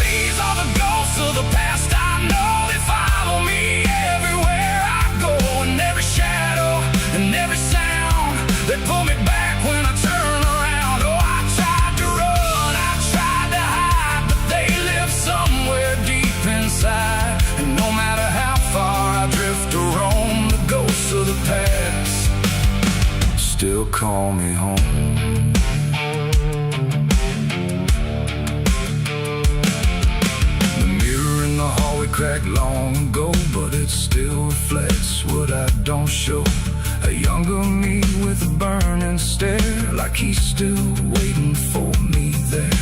These are the ghosts of the past I know, they follow me everywhere I go. And every shadow and every sound, they pull me back when I turn around. Oh, I tried to run, I tried to hide, but they live somewhere deep inside. And still call me home. The mirror in the hallway cracked long ago, but it still reflects what I don't show. A younger me with a burning stare, like he's still waiting for me there.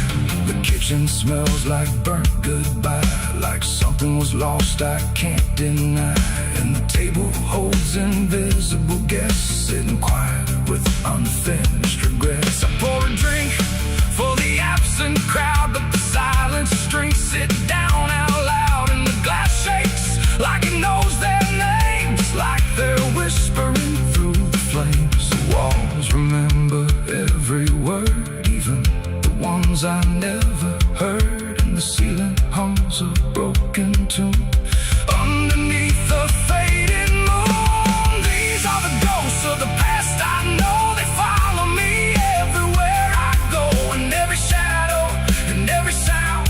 The kitchen smells like burnt goodbye, like something was lost I can't deny. And the table holds invisible guests, sitting quiet with unfinished regrets. I pour a drink for the absent crowd, but the silence drinks it down out loud. And the glass shakes like it knows their names, like they're whispering through the flames. The walls remember every word, even the ones I never heard. And the ceiling hums a broken tune underneath the fading moon. These are the ghosts of the past, I know they follow me everywhere I go. And every shadow and every sound,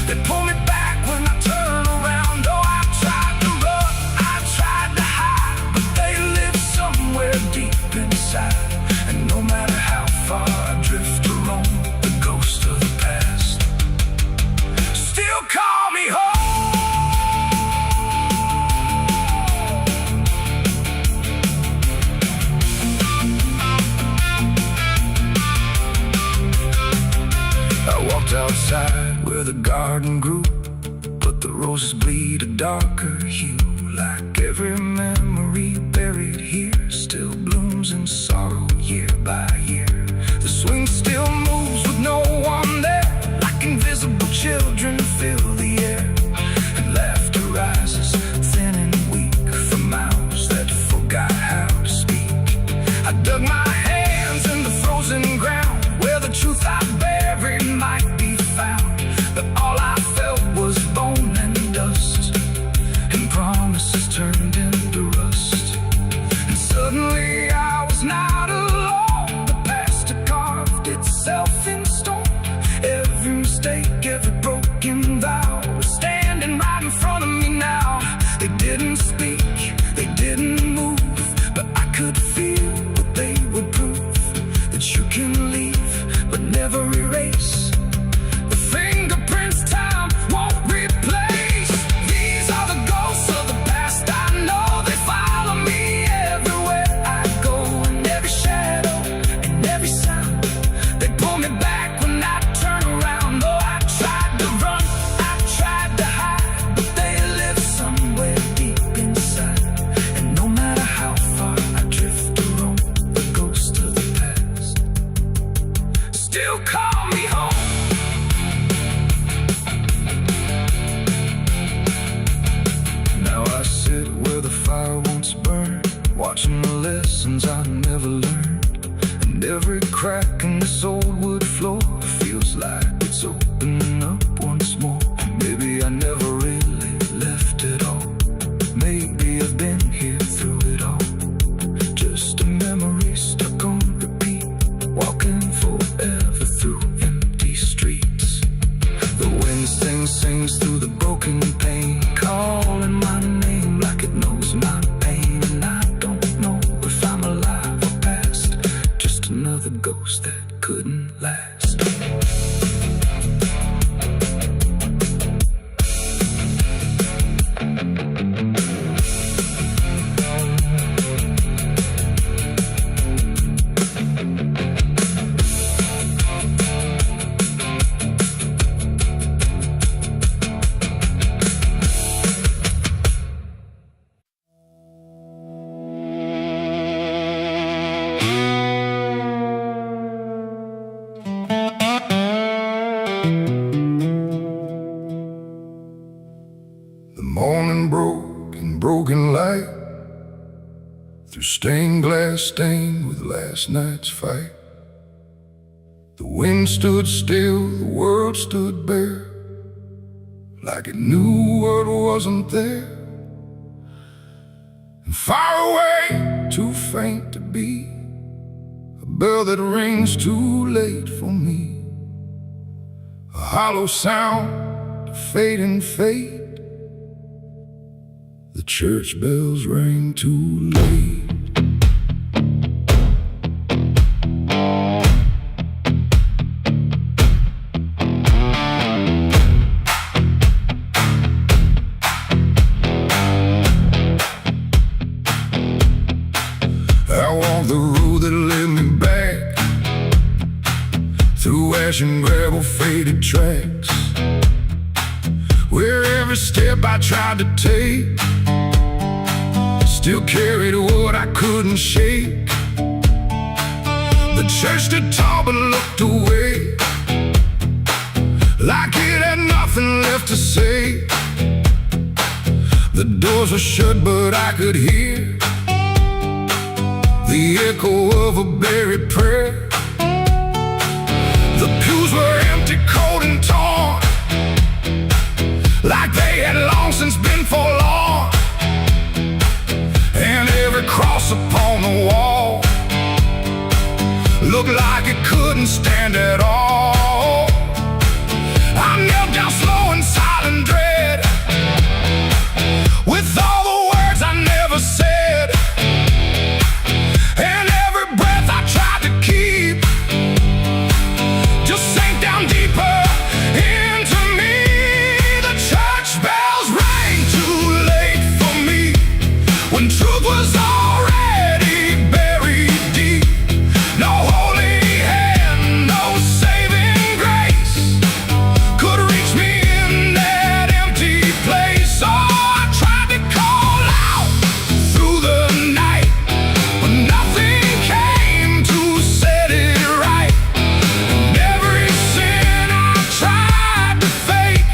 they pull me back when I turn around. Oh, I tried to run, I tried to hide, but they live somewhere deep inside. And no matter how far I drift or roam, the ghost of the past still call me home. I walked outside where the garden grew, but the roses bleed a darker hue. Like every memory buried here still blooms in sorrow year by year. The swing still moves with no one there, like invisible children fill the air. And laughter rises thin and weak from mouths that forgot how to speak. I dug my hands in the frozen ground where the truth I buried might be found. But all I felt was bone and dust, and promises turned into rust. And suddenly I was not alone. The past had carved itself in stone. Every mistake, every broken vow was standing right in front of me now. They didn't speak, they didn't move, but I could feel what they would prove. That you can leave, but never erase the fingerprints time won't replace. These are the ghosts of the past, I know they follow me everywhere I go. And every shadow and every sound, they pull me back when I turn around. Oh, I tried to run, I tried to hide, but they live somewhere deep inside. And no matter how far I drift or roam, the ghost of the past still call me home. Now I sit where the fire once burned, watching the lessons I never learned. And every crack in this old wood floor feels like it's opening up once more. Maybe I never really left it all. Maybe I've been here through it all. Just a memory stuck on repeat, walking forever through empty streets. The wind sings through the broken pane, calling my name like it knows my pain. And I don't know if I'm alive or past, just another ghost that couldn't last. Morning broke in broken light, through stained glass stained with last night's fight. The wind stood still, the world stood bare, like it knew what wasn't there. And far away, too faint to be, a bell that rings too late for me, a hollow sound, a fading fate. The church bells rang too late. the road that led me back, through ash and gravel, faded tracks, where every step I tried to take still carried what I couldn't shake. The church stood tall but looked away, like it had nothing left to say. The doors were shut but I could hear the echo of a buried prayer. The pews were empty, cold and torn, like they had long since been forlorn. And every cross upon the wall looked like it couldn't stand at all. I knelt down slow in silent dread, with all the words I never said, and every breath I tried to keep just sank down deeper into me. The church bells rang too late for me, when truth was already buried deep. No holy hand, no saving grace could reach me in that empty place. Oh, I tried to call out through the night, but nothing came to set it right. And every sin I tried to fake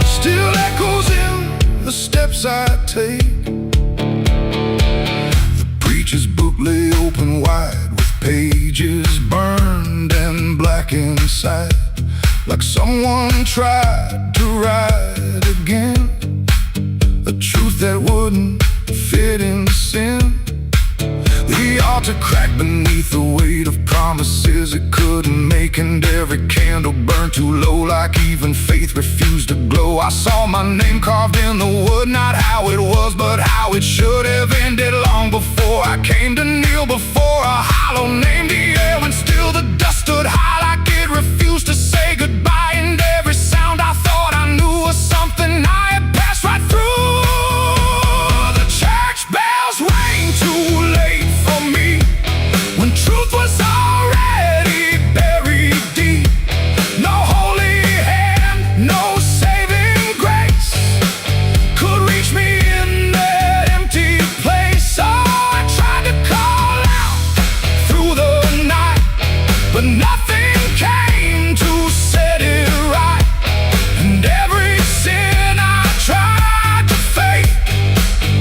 still echoes in the steps I take. The preacher's book lay open wide, with pages burned and black inside, like someone tried to write again a truth that wouldn't fit in sin. The altar cracked beneath the weight of promises it couldn't make, and every candle burned too low, like even faith refused to glow. I saw my name carved in the wood, not how it was, but how it should have ended long before I came to kneel before a hollow name. The air when still the dust stood high, like it refused to say goodbye, and every sound I thought I knew was something I had passed right through. The church bells rang too late for me, when truth was already buried deep. No holy hand, no saving grace could reach me in that empty place. Oh, I tried to call out through the night, but nothing came to set it right. And every sin I tried to fake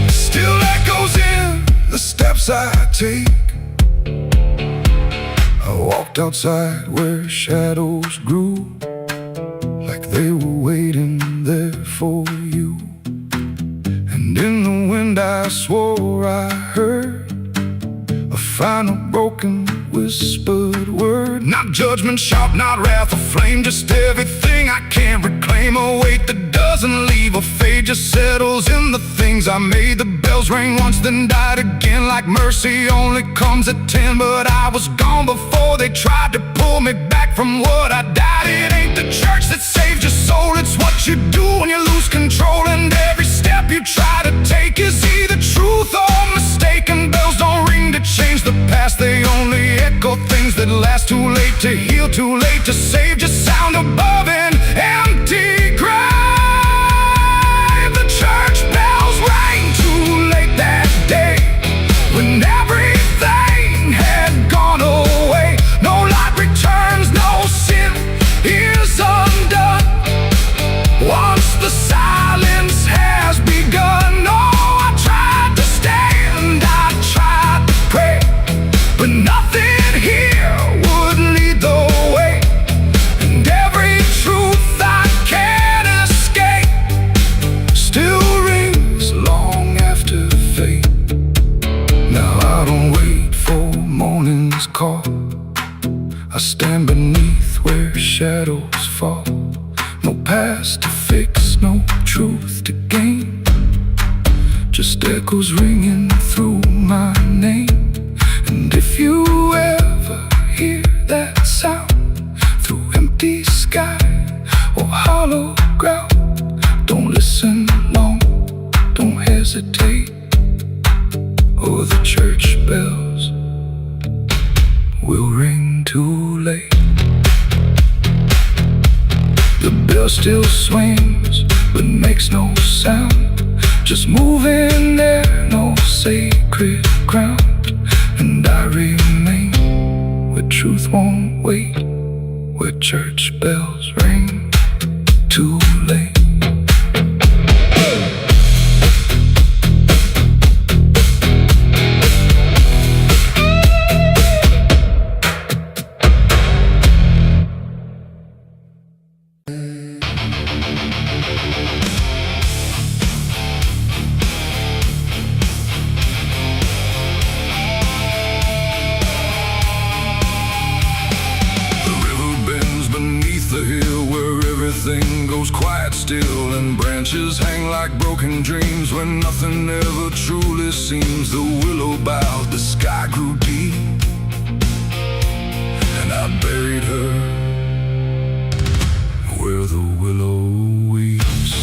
still echoes in the steps I take. I walked outside where shadows grew, like they were waiting there for you. And in the wind I swore I heard a final broken whispered word. Not judgment sharp, not wrath or flame, just everything I can't reclaim. A weight that doesn't leave or fade, just settles in the things I made. The bells rang once then died again, like mercy only comes at 10. But I was gone before they tried to pull me back from what I died. It ain't the church that saves your soul, it's what you do when you lose control. And every step you try to take is either truth or mistaken. Bells don't ring to change the past, they only echo things that last. Too late to heal, too late to save, just sound above an empty grave. The church bells rang too late that day, when everything had gone away. No light returns, no sin is undone, once the silence has begun. Oh, I tried to stand, I tried to pray, but nothing here would lead the way. And every truth I can't escape still rings long after fate. Now I don't wait for morning's call, I stand beneath where shadows fall. No past to fix, no truth to gain, just echoes ringing through my name. And if you ever hear that sound through empty sky or hollow ground, don't listen long, don't hesitate. Oh, the church bells still swings, but makes no sound. Just moving there, no sacred ground. And I remain where truth won't wait, where church bells ring too late. Everything goes quiet still, and branches hang like broken dreams when nothing ever truly seems. The willow bowed, the sky grew deep, and I buried her where the willow weeps.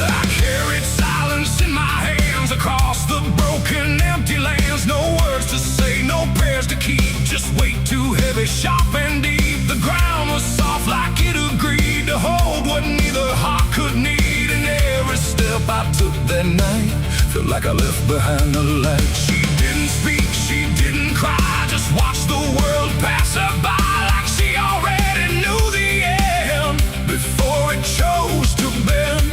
I carried silence in my hands across the broken, empty lands. No words to say, no prayers to keep, just weight too heavy, sharp and deep. The ground was soft like it agreed to hold what neither heart could need. And every step I took that night felt like I left behind a light. She didn't speak, she didn't cry, just watched the world pass her by like she already knew the end before it chose to bend.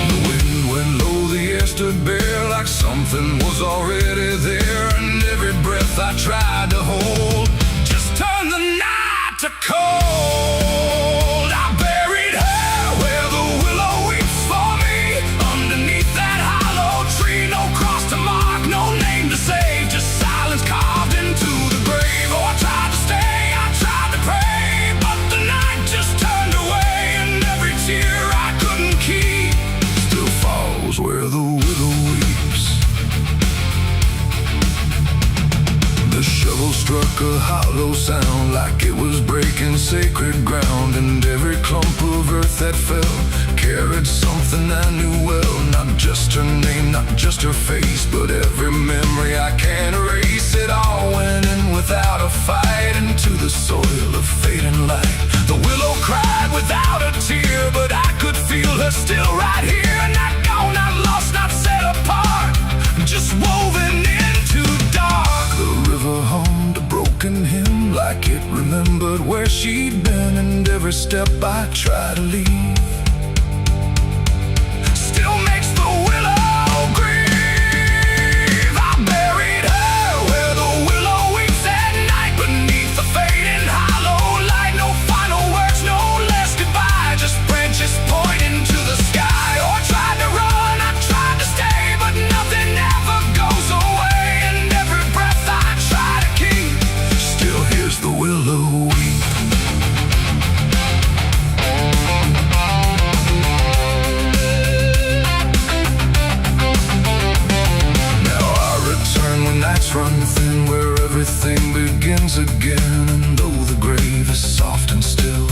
The wind went low, the air stood bare like something was already there. And every breath I tried to hold just turned the night to cold. I buried her where the willow weeps for me, underneath that hollow tree. No cross to mark, no name to save, just silence carved into the grave. Oh, I tried to stay, I tried to pray, but the night just turned away. And every tear I couldn't keep still falls where the willow weeps. The shovel struck a hollow sound like it was breaking sacred ground. And every clump of earth that fell carried something I knew well. Not just her name, not just her face, but every memory I can't erase. It all went in without a fight into the soil of fading light. The willow cried without a tear, but I could feel her still right here. Not gone, not lost, not set apart, just woven into dark. The river hummed a broken hymn like it remembered where she'd been. And every step I try to leave still makes the willow grieve. I buried her where the willow weeps at night, beneath the fading hollow light. No final words, no less goodbye, just branches pointing to the sky. Oh, I tried to run, I tried to stay, but nothing ever goes away. And every breath I try to keep still hears the willow weep. Run thin where everything begins again. And though the grave is soft and still,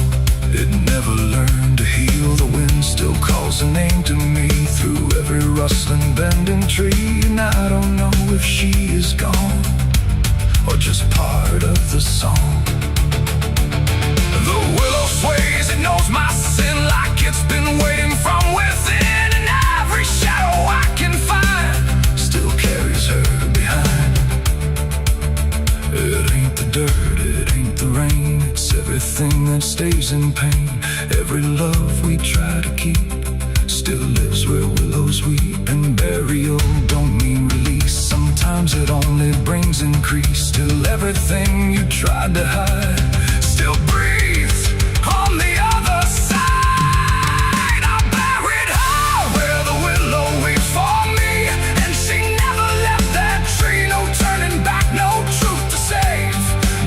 it never learned to heal. The wind still calls a name to me through every rustling bending tree. And I don't know if she is gone or just part of the song. The willow sways, it knows my sin like it's been waiting from within. And every shadow I can find still carries her behind. It ain't the dirt, it ain't the rain, it's everything that stays in pain. Every love we try to keep still lives where willows weep. And burial don't mean release, sometimes it only brings increase. Till everything you tried to hide still breathes on the other side. I buried her where the willow weeps for me, and she never left that tree. No turning back, no truth to save,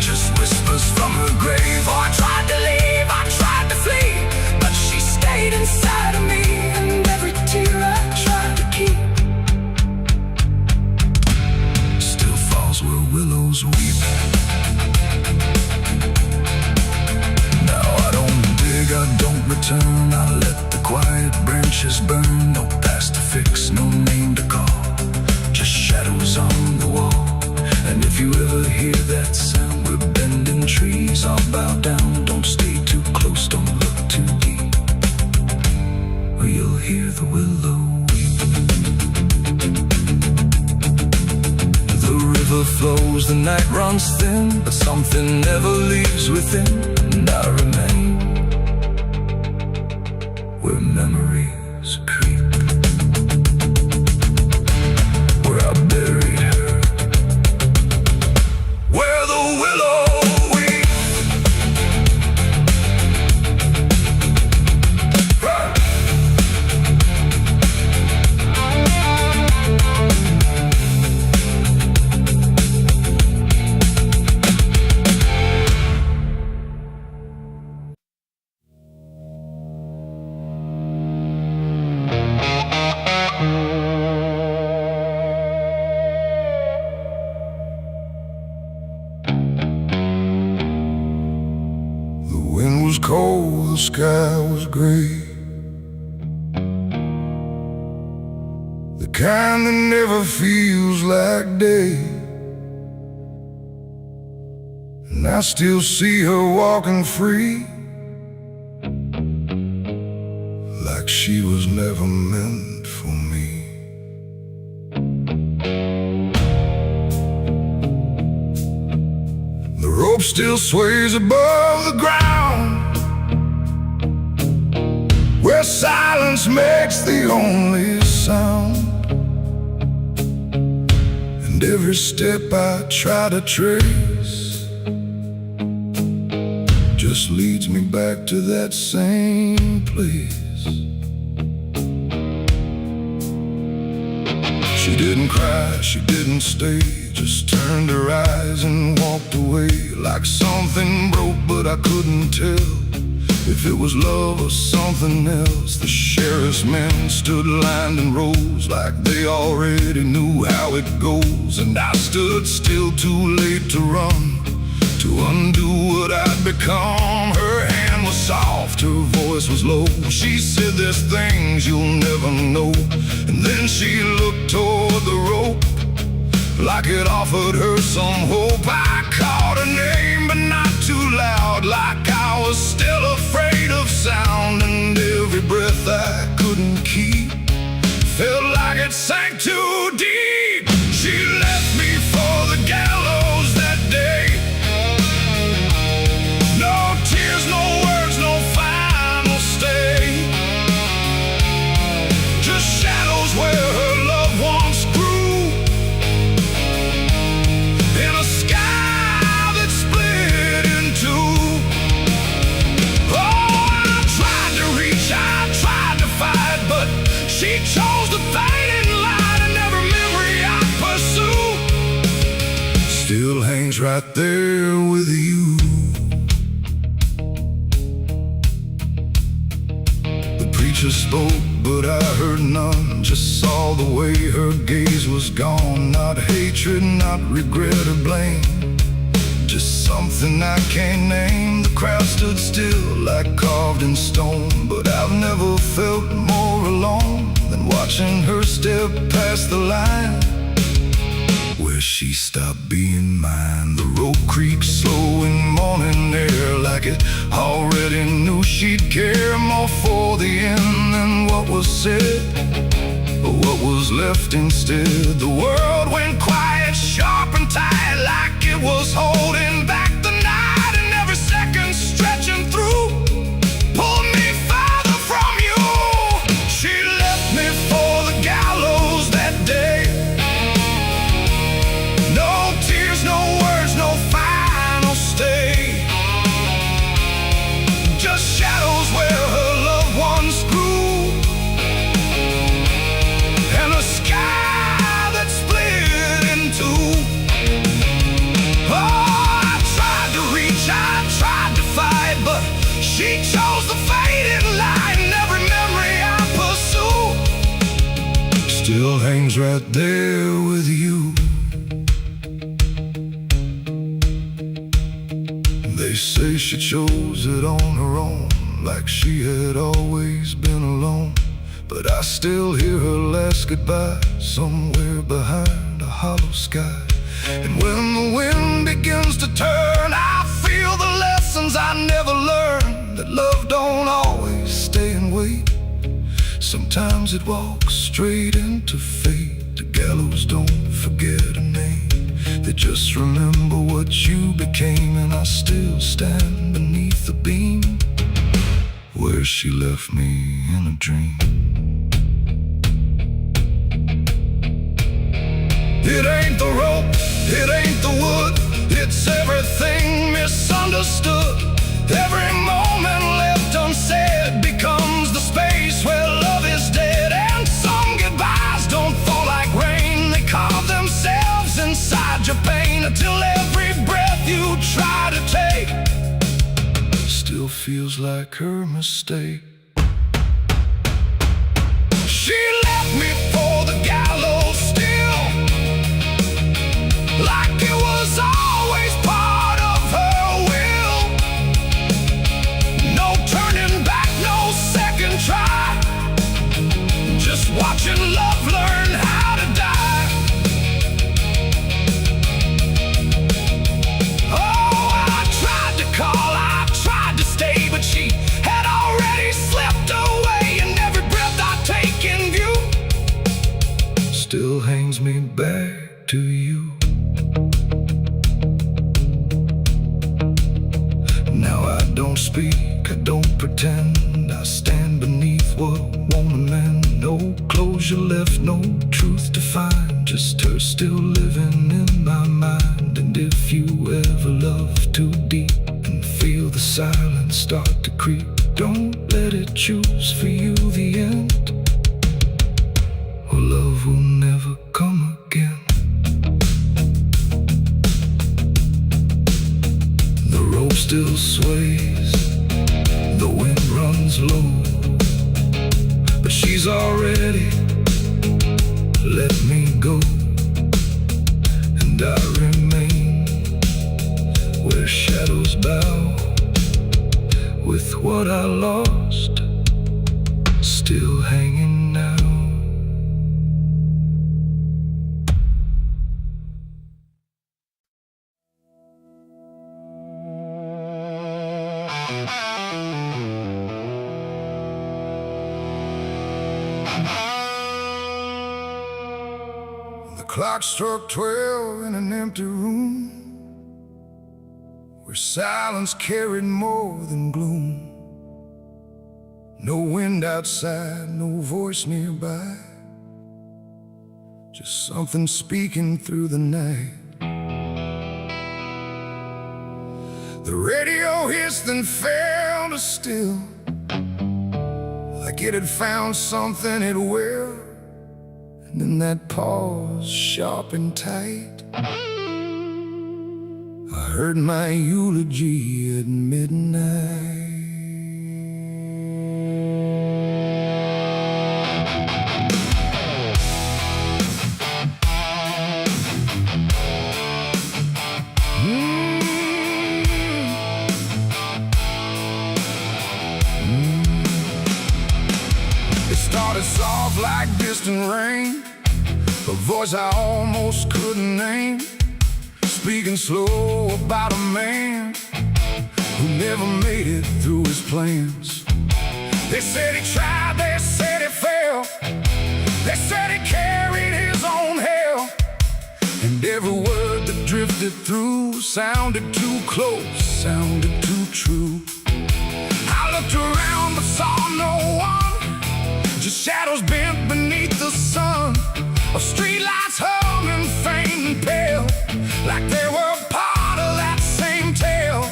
just whispers from her grave. Oh, I tried to leave, I tried to flee, but she stayed inside of me. And every tear I tried to keep still falls where willows weep. bow down, don't stay too close, don't look too deep, or you'll hear the willow weep. The river flows, the night runs thin, but something never leaves within, and I remain where memories creep, where I buried her, where the willow weep. The wind was cold, the sky was gray, the kind that never feels like day. And I still see her walking free, like she was never meant for me. The rope still sways above the ground, where silence makes the only sound. And every step I try to trace just leads me back to that same place. She didn't cry, she didn't stay, just turned her eyes and walked away, like something broke, but I couldn't tell if it was love or something else. The sheriff's men stood lined in rows, like they already knew how it goes. And I stood still, too late to run, to undo what I'd become. Her hand was soft, her voice was low. She said, there's things you'll never know. And then she looked toward the rope, like it offered her some hope. I called her name, but not too loud, like I was still afraid of sound. And every breath I couldn't keep felt like it sank too deep. She left me for the gallows that day. No tears, no words, no final stay, just shadows where her loved ones grew, in a sky that split in two. Oh, I tried to reach, I tried to fight, but she chose the fading light, and every memory I pursue still hangs right there with you. The preacher spoke, but I heard none, just saw the way her gaze was gone. Not hatred, not regret or blame, just something I can't name. The crowd stood still, like carved in stone, but I've never felt more alone than watching her step past the line, where she stopped being mine. The rope creaks slow in morning air, like it already knew she'd care more for the end than what was said, but what was left instead. The world went quiet, sharp and tight, like it was holding back the night, and every second stretching through pulled me farther from you. She left me for the gallows that day. No tears, no words, no final stay, just shadows where her loved ones grew, and a sky that split in two. Oh, I tried to reach, I tried to fight, but she chose the fading light, and every memory I pursue still hangs right there with you. They say she chose it on her own, like she had always been alone. But I still hear her last goodbye somewhere behind a hollow sky. And when the wind begins to turn, I feel the lessons lessons I never learned, that love don't always stay and wait. Sometimes it walks straight into fate. The gallows don't forget a name, they just remember what you became. And I still stand beneath the beam where she left me in a dream. It ain't the rope, it ain't the wood, it's everything misunderstood. Every moment left unsaid becomes the space where love is dead. And some goodbyes don't fall like rain, they carve themselves inside your pain, until every breath you try to take still feels like her mistake. She left me for the gallows still, like it was always part of her will. No turning back, no second try, just watching love learn how to die. Oh, I tried to call, I tried to stay, but she had already slipped away. And every breath I take in view still hangs me back to you. Now I don't speak, I don't pretend, I stand beneath what won't amend. No closure left, no truth to find, just her still living in my mind. And if you ever love too deep and feel the silence start to creep, don't let it choose for you the end, or love will never come again. The rope still sways, the wind runs low, but she's already let me go. And I remain where shadows bow, with what I lost still hanging now. The clock struck 12 in an empty room, where silence carried more than gloom. No wind outside, no voice nearby, just something speaking through the night. The radio hissed and fell to still, like it had found something it will. And in that pause, sharp and tight, I heard my eulogy at midnight. It started soft like distant rain, a voice I almost couldn't name, speaking slow about a man who never made it through his plans. They said he tried, they said he failed, they said he carried his own hell. And every word that drifted through sounded too close, sounded too true. I looked around but saw no one, just shadows bent beneath the sun, of streetlights humming faint and pale, like they were part of that same tale.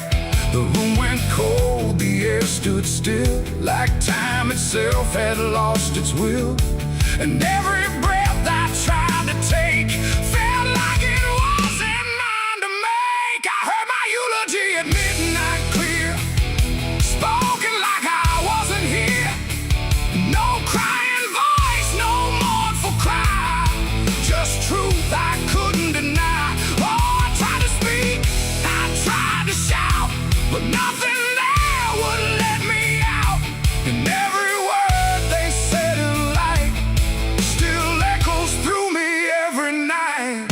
The room went cold, the air stood still, like time itself had lost its will. And every